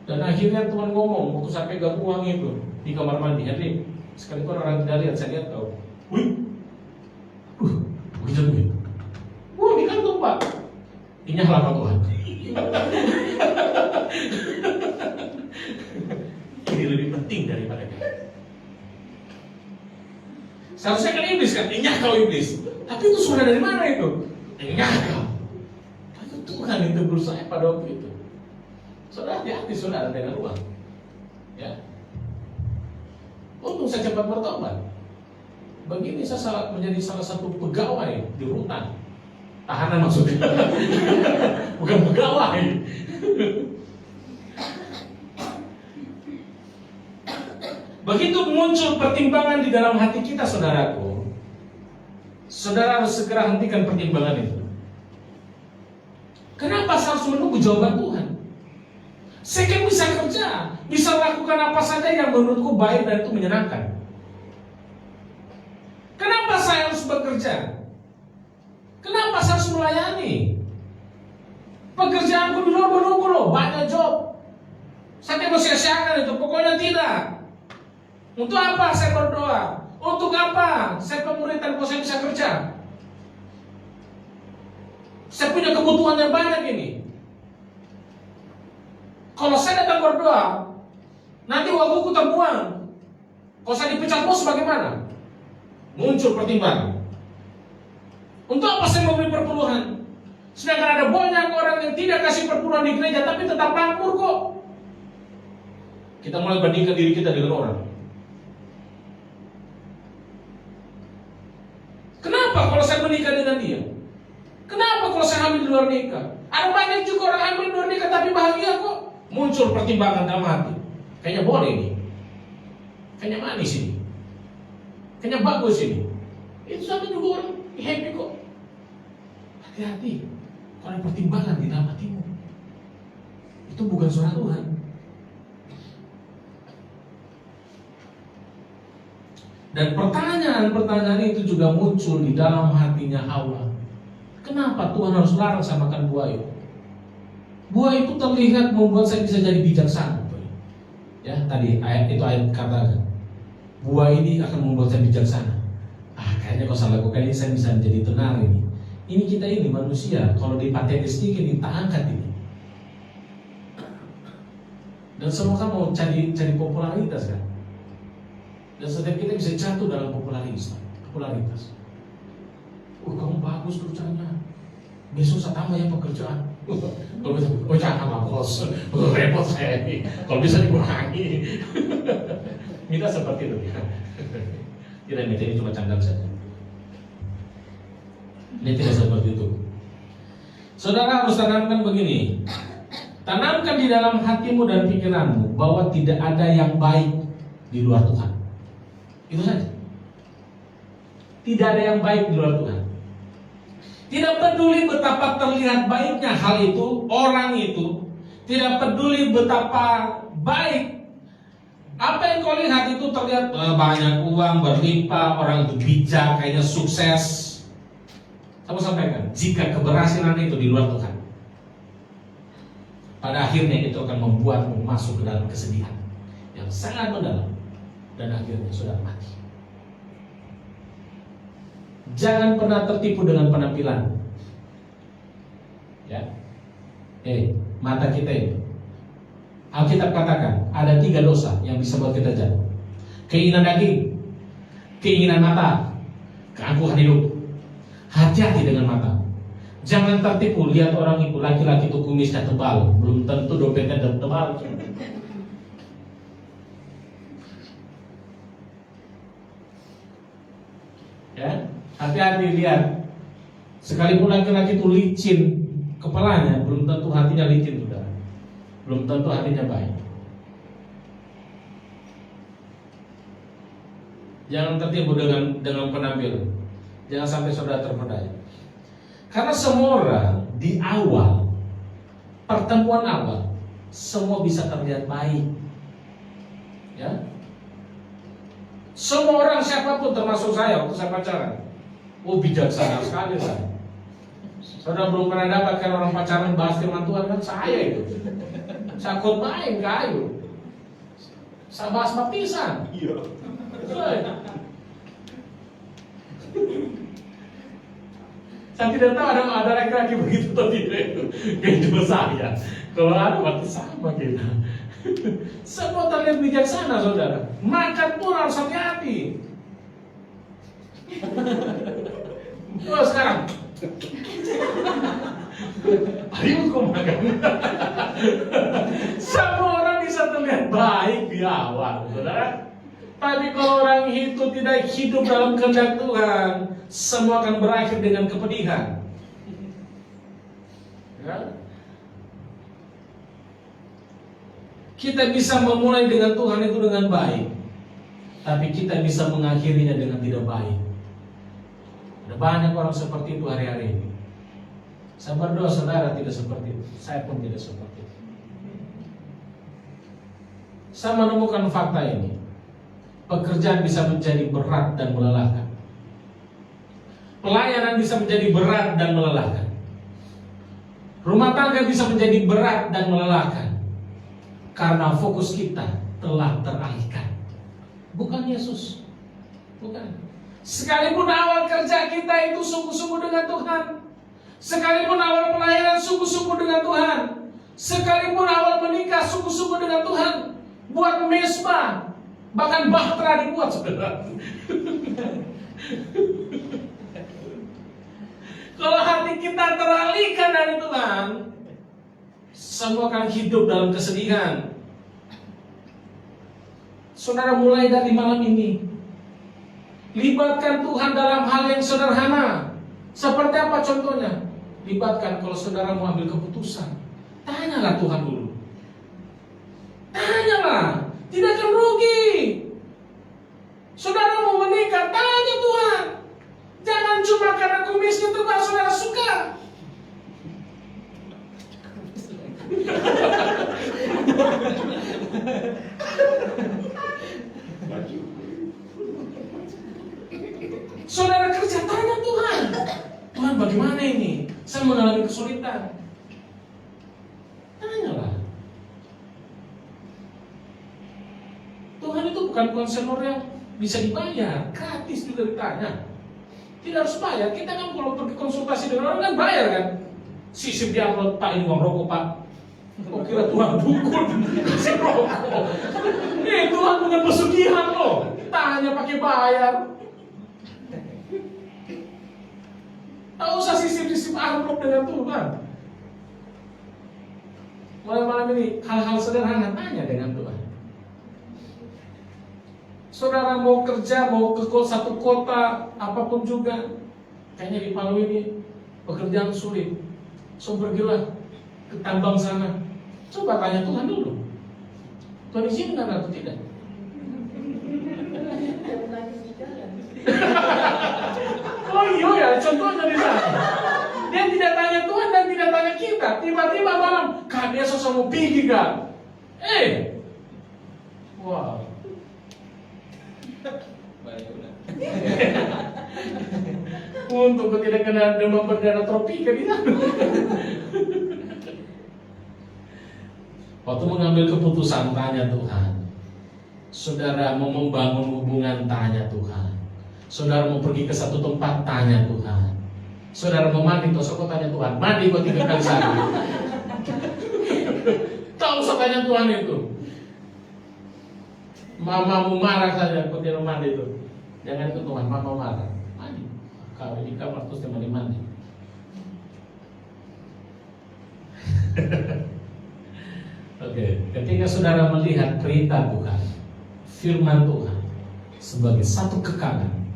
S1: Dan akhirnya Tuhan ngomong waktu saya pegang uang itu di kamar mandi, Henry, sekalipun orang tidak lihat, saya lihat kau. Wih, begitu. Wah, di kantung Pak. Ini halaman Tuhan. Ini lebih penting daripada kita. Seharusnya kan iblis kan, inyah kau iblis. Tapi itu suara dari mana itu? Inyah kau. Itu Tuhan yang tegur saya pada waktu itu. Saudara, hati-hati saudara dengan uang. Ya. Untung saya cepat bertobat. Begini saya menjadi salah satu pegawai di rutan. Tahanan maksudnya. Bukan pegawai. Begitu muncul pertimbangan di dalam hati kita, saudaraku, saudara harus segera hentikan pertimbangan itu. Kenapa saya harus menunggu jawaban Tuhan? Saya kan bisa kerja, bisa lakukan apa saja yang menurutku baik dan itu menyenangkan. Kenapa saya harus bekerja? Kenapa saya harus melayani? Pekerjaanku di luar menunggu loh, banyak job. Saya tidak mau sia-siakan itu, pokoknya tidak. Untuk apa saya berdoa? Untuk apa saya pemuritan kalau saya bisa kerja? Saya punya kebutuhan yang banyak ini. Kalau saya datang berdoa, nanti waktuku terbuang. Kalau saya dipecat bos bagaimana? Muncul pertimbangan. Untuk apa saya memberi perpuluhan? Sedangkan ada banyak orang yang tidak kasih perpuluhan di gereja tapi tetap makmur kok. Kita mulai bandingkan diri kita dengan orang. Kenapa kalau saya menikah dengan dia? Kenapa kalau saya hamil di luar nikah? Ada banyak juga orang hamil di luar nikah tapi bahagia kok. Muncul pertimbangan dalam hati. Kayaknya boleh nih. Kayaknya manis ini. Kayaknya bagus ini. Itu sama juga orang happy kok. Hati-hati. Kalau ada pertimbangan di dalam hatimu. Itu bukan suara Tuhan. Dan pertanyaan-pertanyaan itu juga muncul di dalam hatinya Hawa. Kenapa Tuhan harus larang saya makan buah itu? Buah itu terlihat membuat saya bisa jadi bijaksana. Ya, tadi ayat katakan, buah ini akan membuat saya bijaksana. Kayaknya kalau saya lakukan ini saya bisa menjadi tenar ini. Ini kita ini manusia, kalau dipateni sedikit kita angkat ini. Dan semua kan mau cari popularitas kan. Dan setiap kita bisa jatuh dalam popularitas. Kamu bagus kerjanya. Besok saya tambah ya pekerjaan. Kalau bisa, jangan lah bos. Repot saya ini. Kalau bisa dikurangi. Kita seperti itu. Tidak, ini cuma candang saja. Ini tidak seperti itu. Saudara harus tanamkan begini. Tanamkan di dalam hatimu dan pikiranmu bahwa tidak ada yang baik di luar Tuhan. Itu saja. Tidak ada yang baik di luar Tuhan. Tidak peduli betapa terlihat baiknya hal itu, orang itu. Tidak peduli betapa baik. Apa yang kau lihat itu terlihat banyak uang, berlimpah, orang itu bijak, kayaknya sukses. Saya mau sampaikan, jika keberhasilan itu di luar Tuhan, pada akhirnya itu akan membuatmu masuk ke dalam kesedihan yang sangat mendalam. Dan akhirnya sudah mati. Jangan pernah tertipu dengan penampilan. Ya, mata kita ini. Alkitab katakan ada 3 dosa yang bisa buat kita jatuh. Keinginan daging, keinginan mata, keangkuhan hidup. Hati-hati dengan mata. Jangan tertipu lihat orang itu laki-laki itu kumisnya tebal, belum tentu dompetnya tebal. Ya, hati-hati lihat. Sekalipun laki-laki itu licin kepalanya, belum tentu hatinya licin, saudara. Belum tentu hatinya baik. Jangan tertipu dengan penampilan. Jangan sampai saudara terpedaya. Karena semua orang di awal pertemuan awal semua bisa terlihat baik. Ya. Semua orang siapapun termasuk saya waktu saya pacaran, bijaksana sekali saya. Saudara belum pernah dapatkan orang pacaran bahas firman Tuhan kan saya itu. Saya khotbahin kayu. Saya bahas baptisan. Iya. Saya tidak tahu ada laki-laki begitu atau tidak itu. Kehidupan saya. Kalau ada waktu sama kita. Semua terlihat bijaksana, saudara. Makan pun harus hati-hati. Sekarang ayo kau makan. Semua orang bisa terlihat baik di awal, saudara. Tapi kalau orang itu tidak hidup dalam kehendak Tuhan, semua akan berakhir dengan kepedihan. Ya? Kita bisa memulai dengan Tuhan itu dengan baik, tapi kita bisa mengakhirinya dengan tidak baik. Ada banyak orang seperti itu hari-hari ini. Saya berdoa saudara tidak seperti itu. Saya pun tidak seperti itu. Saya menemukan fakta ini. Pekerjaan bisa menjadi berat dan melelahkan. Pelayanan bisa menjadi berat dan melelahkan. Rumah tangga bisa menjadi berat dan melelahkan. Karena fokus kita telah teralihkan. Bukan Yesus. Bukan. Sekalipun awal kerja kita itu sungguh-sungguh dengan Tuhan. Sekalipun awal pelayanan sungguh-sungguh dengan Tuhan. Sekalipun awal menikah sungguh-sungguh dengan Tuhan. Buat mesbah. Bahkan bahtera dibuat, saudara. Kalau hati kita teralihkan dari Tuhan, semua akan hidup dalam kesedihan. Saudara, mulai dari malam ini, libatkan Tuhan dalam hal yang sederhana. Seperti apa contohnya? Libatkan kalau saudara mau ambil keputusan. Tanyalah Tuhan dulu. Tanyalah. Tidak akan rugi. Saudara mau menikah, tanya Tuhan. Jangan cuma karena kumisnya tebal saudara suka. bagaimana ini? Saya mengalami kesulitan. Tanyalah. Tuhan itu bukan konselor yang bisa dibayar, gratis juga ditanya. Tidak harus bayar. Kita kan kalau pergi konsultasi dengan orang kan bayar kan. Sisip di upload, Pak ini uang rokok Pak. Kok kira Tuhan dukun kasih rokok? Tuhan bukan pesugihan loh. Tanya pakai bayar. Tak usah sisip-sisip amplop dengan Tuhan. Malam-malam ini hal-hal sederhana tanya dengan Tuhan. Saudara mau kerja, mau ke satu kota, apapun juga, kayaknya di Palu ini pekerjaan sulit. So pergilah ke tambang sana. Coba tanya Tuhan dulu. Tuhan izinkan atau tidak? Oh iya ya, contohnya di sana. Dia tidak tanya Tuhan dan tidak tanya kita. Tiba-tiba malam, Kak dia sosok mau pergi Kak. Wow. Untuk tidak kena demam berdarah tropika di sana. Waktu mengambil keputusan tanya Tuhan. Saudara mau membangun hubungan tanya Tuhan. Saudara mau pergi ke satu tempat tanya Tuhan. Saudara mau mandi kok tanya Tuhan. Mandi kok 3 kali sehari. Tahu usah tanya Tuhan itu. Mamamu marah saja kok dia mandi itu. Jangan itu Tuhan, mama marah. Mandi. Kalau di kamar terus dia mandi. Oke, ketika saudara melihat perintah Tuhan, firman Tuhan sebagai satu kekanan,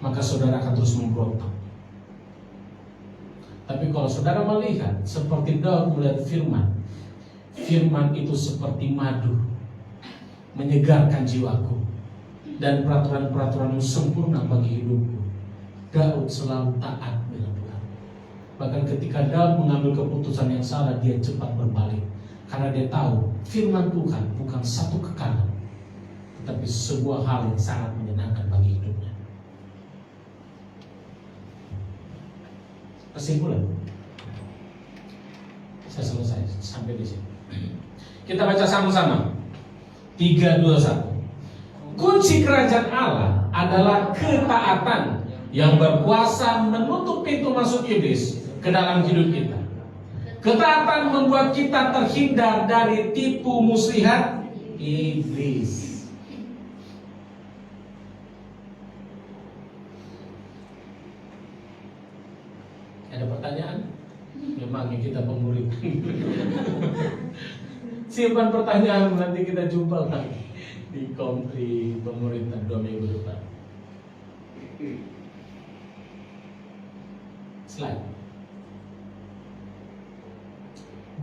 S1: maka saudara akan terus memberontak. Tapi kalau saudara melihat seperti Daud melihat firman, firman itu seperti madu, menyegarkan jiwaku, dan peraturan-peraturanmu sempurna bagi hidupku. Daud selalu taat dengan Tuhan. Bahkan ketika Daud mengambil keputusan yang salah, dia cepat berbalik. Karena dia tahu firman Tuhan bukan satu kekanan, tetapi sebuah hal yang sangat menyenangkan bagi hidupnya. Kesimpulan, saya selesai sampai di sini. Kita baca sama-sama. 3, 2, 1. Kunci kerajaan Allah adalah ketaatan yang berkuasa menutup pintu masuk iblis ke dalam hidup kita. Ketaatan membuat kita terhindar dari tipu muslihat iblis. Ada pertanyaan? Memangnya kita pemurid. Simpan pertanyaan, nanti kita jumpa lagi di pemuridan 2 minggu depan. Slide.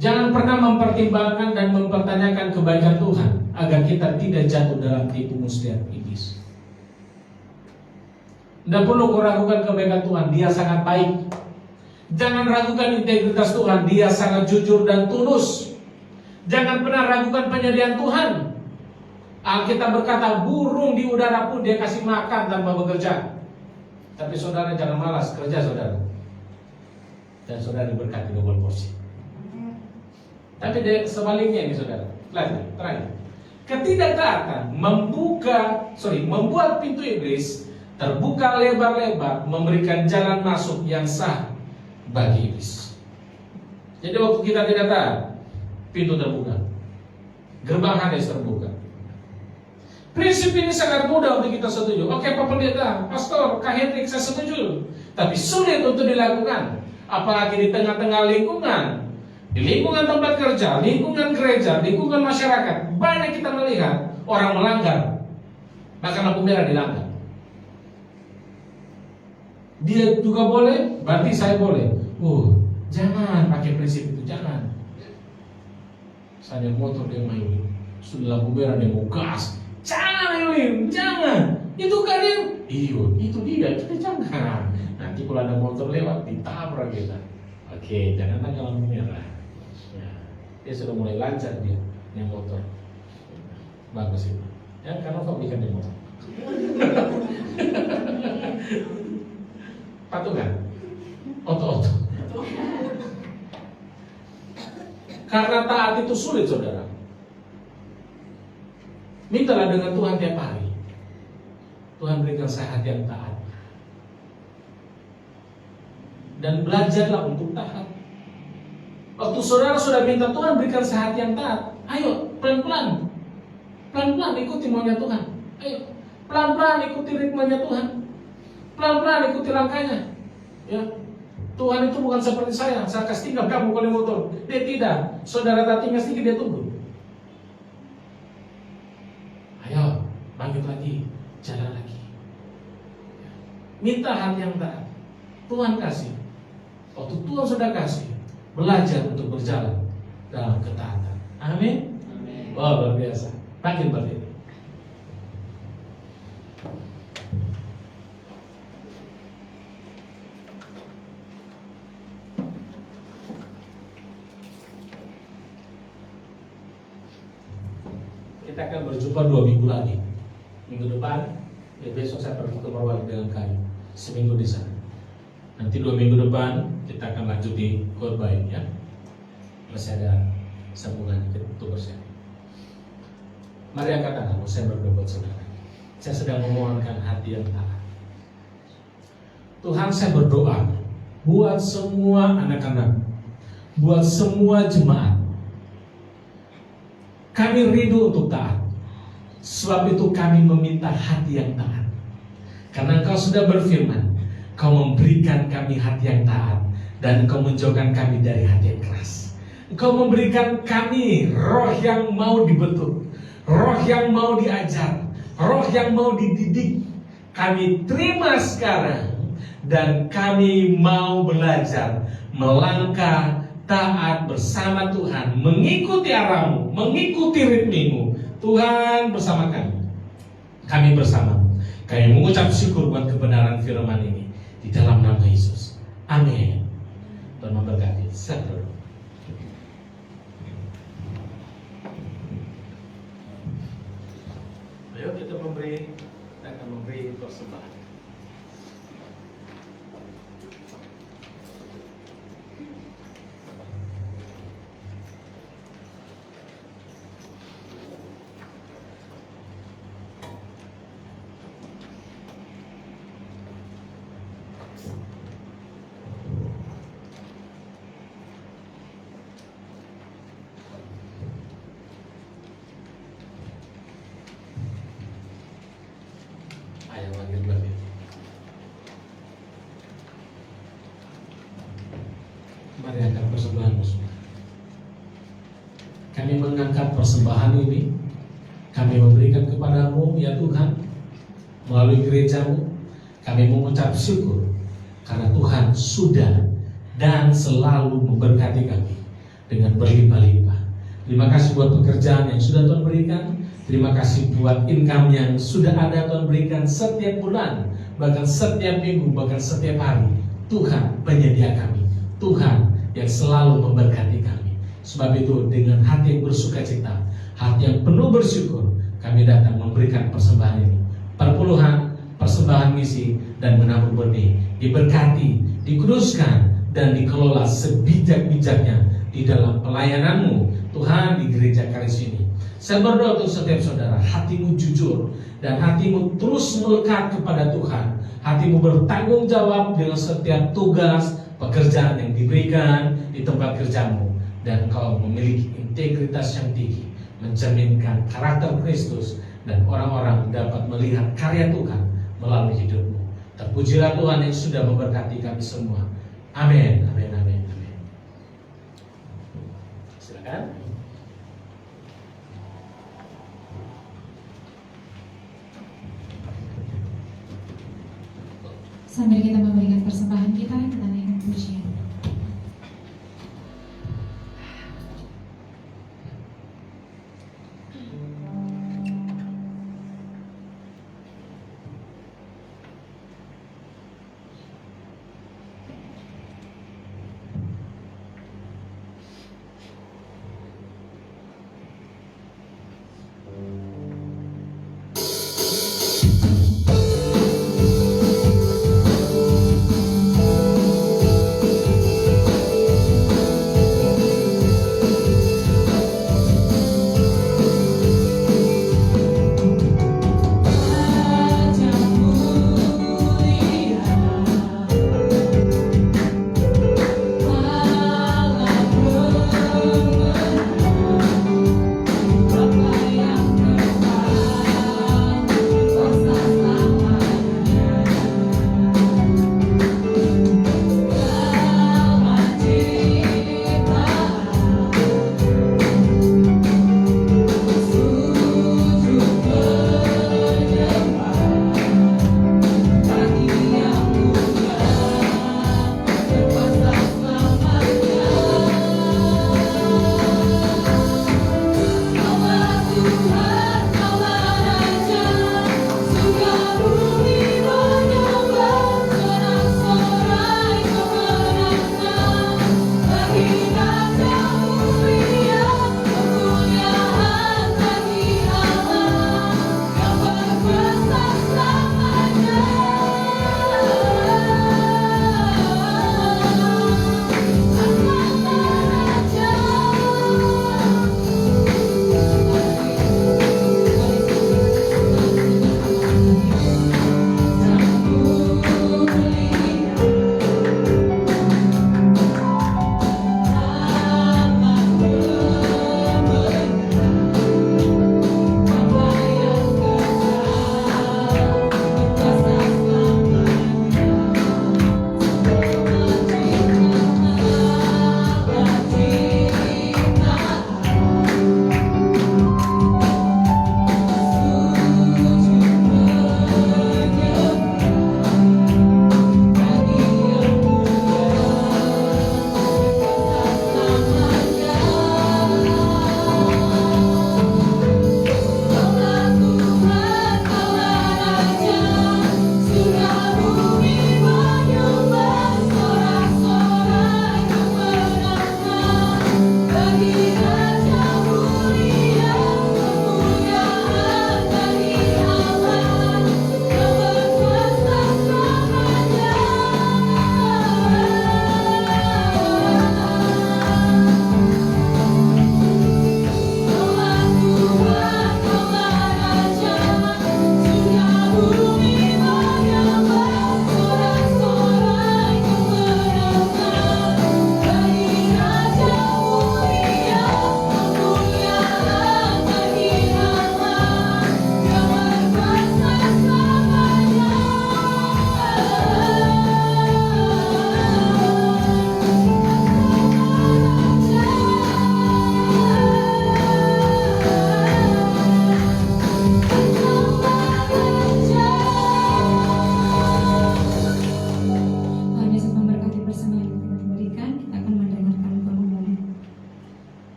S1: Jangan pernah mempertimbangkan dan mempertanyakan kebaikan Tuhan agar kita tidak jatuh dalam tipu muslihat iblis. Tidak perlu kau ragukan kebaikan Tuhan, Dia sangat baik. Jangan ragukan integritas Tuhan, Dia sangat jujur dan tulus. Jangan pernah ragukan penyediaan Tuhan. Alkitab berkata, burung di udara pun Dia kasih makan tanpa bekerja. Tapi saudara jangan malas kerja saudara, dan saudara diberkati double porsi. Tapi sebaliknya ini saudara, terakhir, ketidaktaatan membuat pintu iblis terbuka lebar-lebar, memberikan jalan masuk yang sah bagi iblis. Jadi waktu kita tidak taat, pintu terbuka, gerbang Hades terbuka. Prinsip ini sangat mudah untuk kita setuju. Oke Pak Pendeta, Pastor, Kak Hendrik, saya setuju. Tapi sulit untuk dilakukan, apalagi di tengah-tengah lingkungan. Di lingkungan tempat kerja, lingkungan gereja, lingkungan masyarakat, banyak kita melihat orang melanggar, bahkan lampu merah dilanggar. Dia juga boleh, berarti saya boleh. Jangan pakai prinsip itu, jangan. Saya motor dia main, sudah lampu merah dia mau gas, jangan Yulin, jangan. Itu kalian, itu dia, kita jangan. Nanti kalau ada motor lewat ditabrak kita. Oke, jangan tanya lampu merah. Dia sudah mulai lancar dia yang motor. Bagus itu. Ya, karena fabrikan dia motor. Patungan. Oto-oto. Karena taat itu sulit, saudara. Mintalah dengan Tuhan tiap hari. Tuhan berikan saya hati yang taat. Dan belajarlah untuk taat. Waktu saudara sudah minta Tuhan berikan saya hati yang taat, ayo pelan-pelan. Pelan-pelan ikuti maunya Tuhan. Ayo pelan-pelan ikuti ritmenya Tuhan. Pelan-pelan ikuti langkahnya. Ya. Tuhan itu bukan seperti saya kasih tinggal kamu kalau motor. Dia tidak. Saudara tak tinggal sedikit dia tunggu. Ayo, bangkit lagi, jalan lagi. Minta hati yang taat. Tuhan kasih. Waktu Tuhan sudah kasih, belajar untuk berjalan dalam ketaatan. Amin. Wah, luar biasa. Bangkit berdiri. Kita akan berjumpa 2 minggu lagi. Minggu depan, besok saya pergi ke Morowali dengan kayu. Seminggu di sana. Nanti 2 minggu depan kita akan lanjut di khotbah ya. Masih ada sambungan untuk saya. Mari angkat tanganmu, saya berdoa buat saudara. Saya sedang memohonkan hati yang taat. Tuhan, saya berdoa buat semua anak-anak, buat semua jemaat. Kami rindu untuk taat. Sebab itu kami meminta hati yang taat. Karena Engkau sudah berfirman, Kau memberikan kami hati yang taat, dan Engkau menjauhkan kami dari hati yang keras. Engkau memberikan kami roh yang mau dibentuk, roh yang mau diajar, roh yang mau dididik. Kami terima sekarang, dan kami mau belajar melangkah taat bersama Tuhan, mengikuti arahmu, mengikuti ritmimu. Tuhan bersama kami. Kami bersamamu. Kami mengucap syukur buat kebenaran firman ini di dalam nama Yesus. Amin. Tuhan memberkati. Saudara. Ayo kita akan memberi persembahan. Mari angkat persembahan semua. Kami mengangkat persembahan ini, kami memberikan kepadamu ya Tuhan, melalui gerejamu. Kami mengucap syukur karena Tuhan sudah dan selalu memberkati kami dengan berlimpah-limpah. Terima kasih buat pekerjaan yang sudah Tuhan berikan. Terima kasih buat income yang sudah ada Tuhan berikan setiap bulan, bahkan setiap minggu, bahkan setiap hari. Tuhan penyedia kami, Tuhan yang selalu memberkati kami. Sebab itu dengan hati yang bersukacita, hati yang penuh bersyukur, kami datang memberikan persembahan ini. Perpuluhan, persembahan misi, dan menabur benih diberkati, dikuduskan, dan dikelola sebijak-bijaknya di dalam pelayananmu Tuhan di gereja Karis ini. Saya berdoa untuk setiap saudara, hatimu jujur dan hatimu terus melekat kepada Tuhan. Hatimu bertanggung jawab dengan setiap tugas pekerjaan yang diberikan di tempat kerjamu, dan kau memiliki integritas yang tinggi, mencerminkan karakter Kristus, dan orang-orang dapat melihat karya Tuhan melalui hidupmu. Terpujilah Tuhan yang sudah memberkati kami semua. Amin, amin, amin, amin. Silakan.
S2: Sambil kita memberikan persembahan kita naikkan pujian.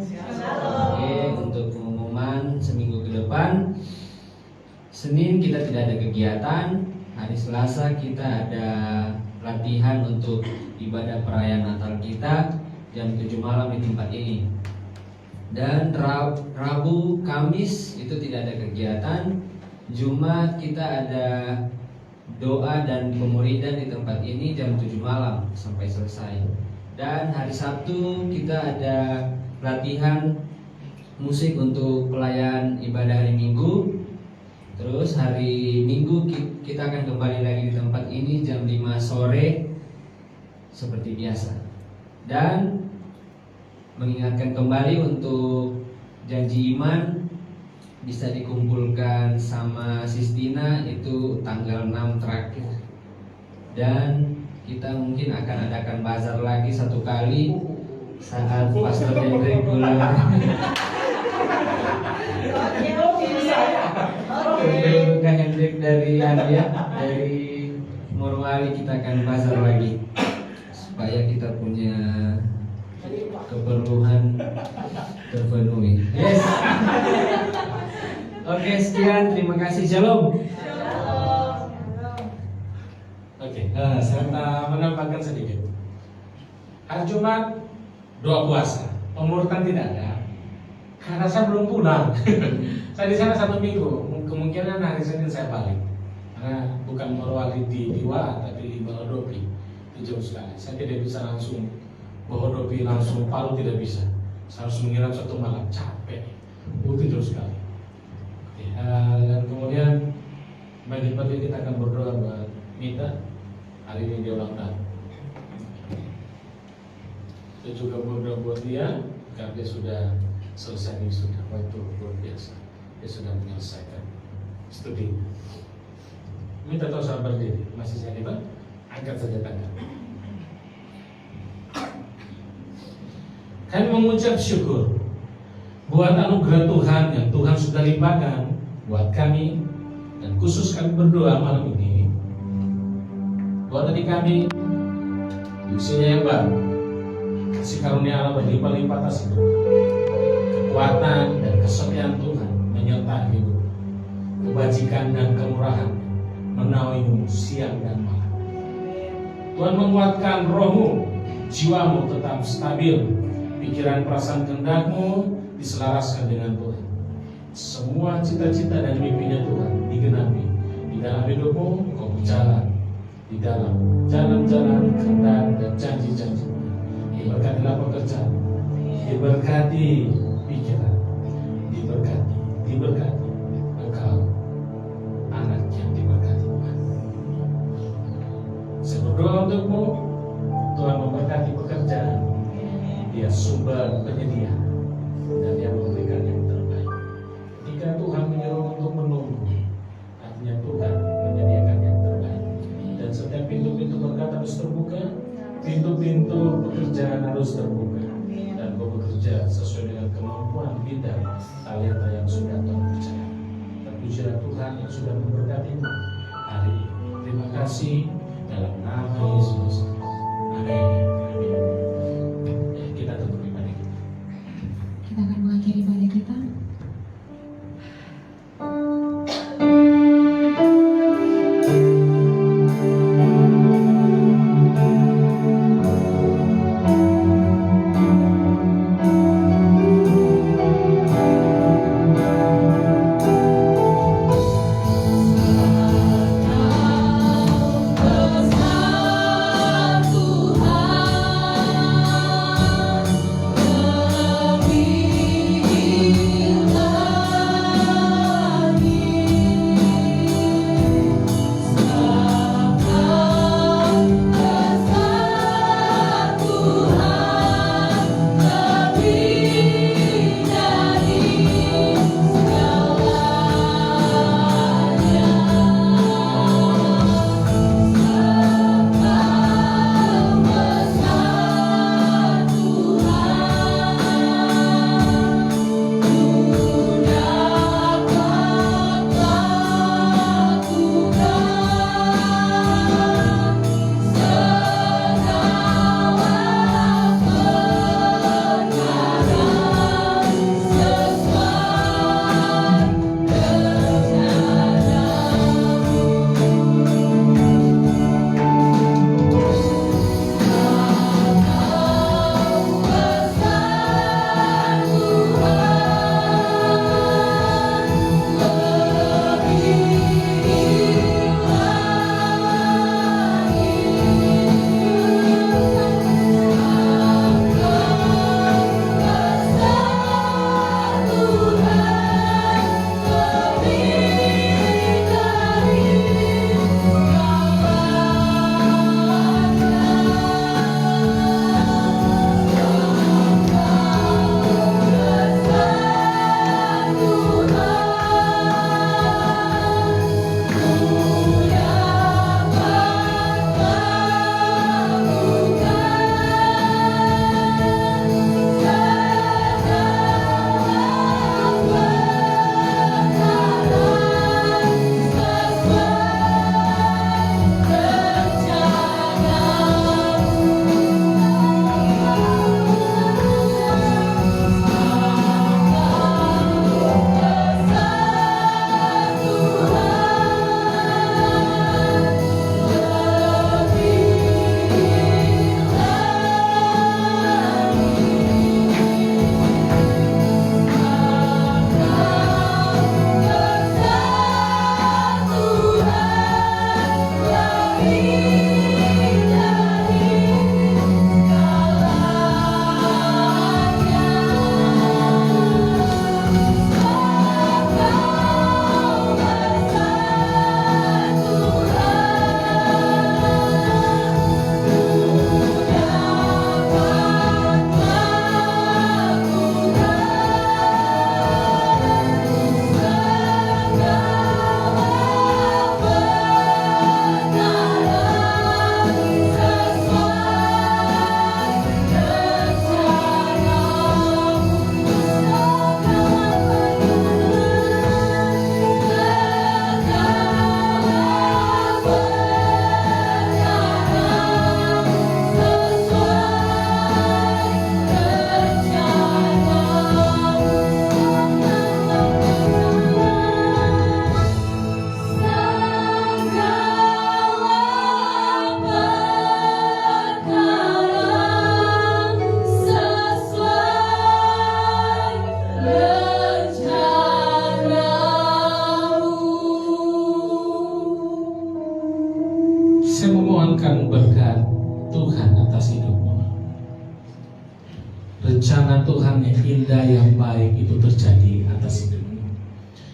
S4: Oke, untuk pengumuman seminggu ke depan, Senin kita tidak ada kegiatan, hari Selasa kita ada latihan untuk ibadah perayaan Natal kita jam 7 malam di tempat ini. Dan Rabu, Kamis itu tidak ada kegiatan. Jumat kita ada doa dan pemuridan di tempat ini jam 7 malam sampai selesai. Dan hari Sabtu kita ada latihan musik untuk pelayan ibadah hari Minggu. Terus hari Minggu kita akan kembali lagi di tempat ini jam 5 sore seperti biasa. Dan mengingatkan kembali untuk janji iman bisa dikumpulkan sama Sistina itu tanggal 6 terakhir. Dan kita mungkin akan adakan bazar lagi satu kali saat Pastor Hendrik pulang. Untuk Kak Hendrik dari dari Morowali kita akan bazar lagi supaya kita punya keperluan terpenuhi. Yes. Oke, sekian, terima kasih, shalom.
S1: Oke, saya menambahkan sedikit. Hari Jumat doa puasa, pemuritan tidak ada karena saya belum pulang. Saya di sana 1 minggu, kemungkinan hari Senin saya balik. Karena bukan Morowali di Diwa, tapi di Bahodopi, di jauh sekali. Saya tidak bisa langsung Bahodopi langsung Palu, tidak bisa. Saya harus menginap 1 malam, capek, itu jauh sekali. Oke, dan kemudian pagi-pagi kita akan berdoa buat Mita. Hari ini dia ulang tahun. Kita juga berdoa buat dia karena dia sudah selesai wisuda. Itu luar biasa. Dia sudah menyelesaikan studi. Minta tahu soal berdiri. Masih saya di bawah? Angkat saja tangan. Kami mengucap syukur buat anugerah Tuhan yang Tuhan sudah limpahkan buat kami, dan khusus kami berdoa malam ini buat adik kami di usianya yang baru. Kasih karunia Allah berlimpah-limpah atas hidup, kekuatan dan kesetiaan Tuhan menyertai hidup, kebajikan dan kemurahan menaungimu siang dan malam. Tuhan menguatkan rohmu, jiwamu tetap stabil, pikiran perasaan kehendakmu diselaraskan dengan Tuhan. Semua cita-cita dan mimpinya Tuhan digenapi di dalam hidupmu. Kau berjalan di dalam jalan-jalan kehendak dan janji-janji. Diberkatilah pekerjaan, diberkati pikiran, diberkati engkau anak yang diberkati Tuhan. Saya berdoa untukmu, Tuhan memberkati pekerjaan. Dia sumber penyedia dan dia memberikan yang terbaik. Jika Tuhan menyuruh untuk menunggu, artinya Tuhan menyediakan yang terbaik. Dan setiap pintu-pintu berkat harus terbuka, pintu-pintu pekerjaan harus terbuka, dan kau bekerja sesuai dengan kemampuan bidang talenta yang sudah Tuhan percaya. Terpujilah Tuhan yang sudah memberkatimu hari ini. Terima kasih dalam nama Yesus. Amin. Kita tutup ibadah kita.
S2: Kita akan mengakhiri ibadah kita.
S5: Tuhan lebih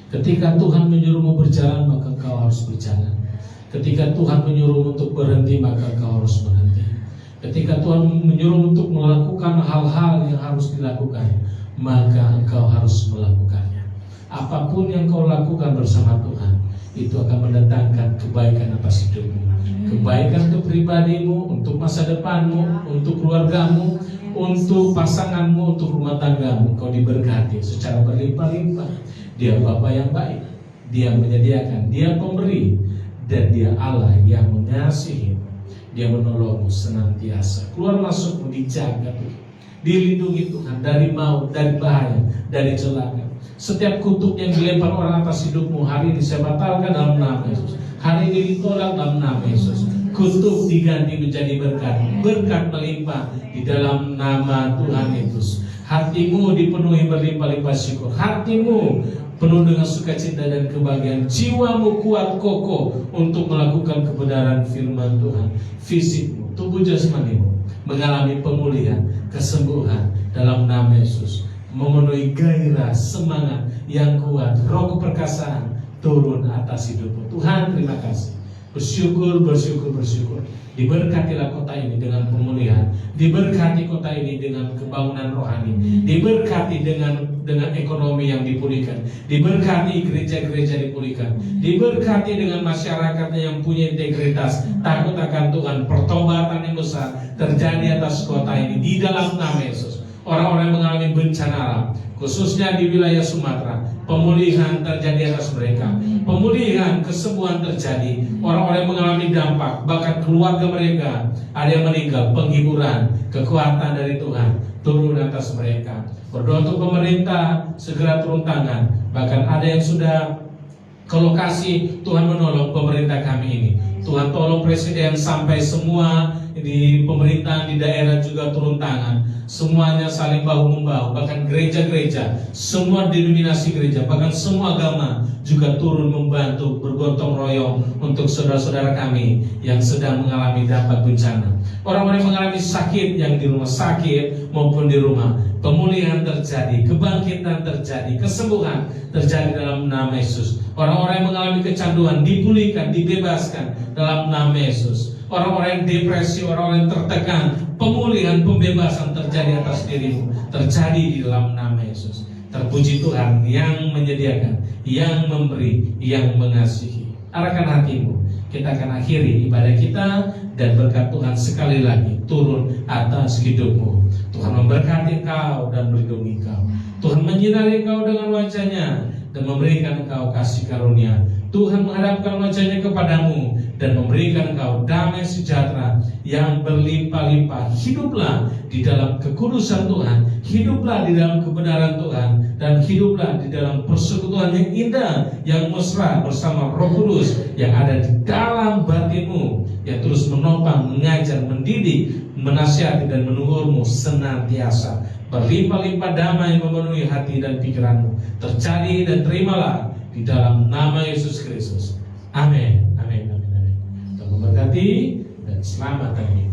S1: Ketika Tuhan menyuruhmu berjalan, maka kau harus berjalan. Ketika Tuhan menyuruh untuk berhenti, maka kau harus berhenti. Ketika Tuhan menyuruh untuk melakukan hal-hal yang harus dilakukan, maka engkau harus melakukannya. Apapun yang kau lakukan bersama Tuhan, itu akan mendatangkan kebaikan atas hidupmu. Kebaikan untuk pribadimu, untuk masa depanmu, untuk keluargamu, untuk pasanganmu, untuk rumah tanggamu. Kau diberkati secara berlimpah-limpah. Dia Bapa yang baik, Dia menyediakan, Dia pemberi, dan Dia Allah yang mengasihi. Dia menolongmu senantiasa. Keluar masukmu dijaga, dilindungi Tuhan dari maut, dari bahaya, dari celaka. Setiap kutuk yang dilempar orang atas hidupmu hari ini saya batalkan dalam nama Yesus. Hari ini ditolak dalam nama Yesus. Kutuk diganti menjadi berkat, berkat melimpah di dalam nama Tuhan Yesus. Hatimu dipenuhi berlimpah-limpah syukur. Hatimu penuh dengan sukacita dan kebahagiaan. Jiwamu kuat kokoh untuk melakukan kebenaran firman Tuhan. Fisikmu, tubuh jasmanimu mengalami pemulihan, kesembuhan dalam nama Yesus. Memenuhi gairah, semangat yang kuat. Roh keperkasaan turun atas hidupmu. Tuhan, terima kasih. Bersyukur. Diberkatilah kota ini dengan pemulihan. Diberkati kota ini dengan kebangunan rohani. Diberkati dengan ekonomi yang dipulihkan. Diberkati gereja-gereja dipulihkan. Diberkati dengan masyarakatnya yang punya integritas, takut akan Tuhan. Pertobatan yang besar terjadi atas kota ini di dalam nama Yesus. Orang-orang yang mengalami bencana alam, khususnya di wilayah Sumatera, pemulihan terjadi atas mereka. Pemulihan, kesembuhan terjadi. Orang-orang yang mengalami dampak, bahkan keluarga mereka ada yang meninggal, penghiburan, kekuatan dari Tuhan turun atas mereka. Berdoa untuk pemerintah segera turun tangan. Bahkan ada yang sudah ke lokasi, Tuhan menolong pemerintah kami ini. Tuhan tolong presiden sampai semua di pemerintahan di daerah juga turun tangan. Semuanya saling bahu-membahu. Bahkan gereja-gereja, semua denominasi gereja, bahkan semua agama juga turun membantu, bergotong royong untuk saudara-saudara kami yang sedang mengalami dampak bencana. Orang-orang yang mengalami sakit, yang di rumah sakit maupun di rumah, pemulihan terjadi, kebangkitan terjadi, kesembuhan terjadi dalam nama Yesus. Orang-orang yang mengalami kecanduan dipulihkan, dibebaskan dalam nama Yesus. Orang-orang yang depresi, orang-orang yang tertekan, pemulihan, pembebasan terjadi atas dirimu, terjadi di dalam nama Yesus. Terpuji Tuhan yang menyediakan, yang memberi, yang mengasihi. Arahkan hatimu. Kita akan akhiri ibadah kita, dan berkat Tuhan sekali lagi turun atas hidupmu. Tuhan memberkati engkau dan melindungi engkau. Tuhan menyinari engkau dengan wajah-Nya dan memberikan engkau kasih karunia. Tuhan menghadapkan wajah-Nya kepadamu dan memberikan engkau damai sejahtera yang berlimpah-limpah. Hiduplah di dalam kekudusan Tuhan, hiduplah di dalam kebenaran Tuhan, dan hiduplah di dalam persekutuan yang indah, yang mesra bersama Roh Kudus yang ada di dalam batinmu, yang terus menopang, mengajar, mendidik, menasihati dan menegurmu senantiasa. Berlimpah-limpah damai memenuhi hati dan pikiranmu. Terjadi dan terimalah di dalam nama Yesus Kristus. Amin. Amin. Amin. Amin. Tuhan memberkati dan selamat hari.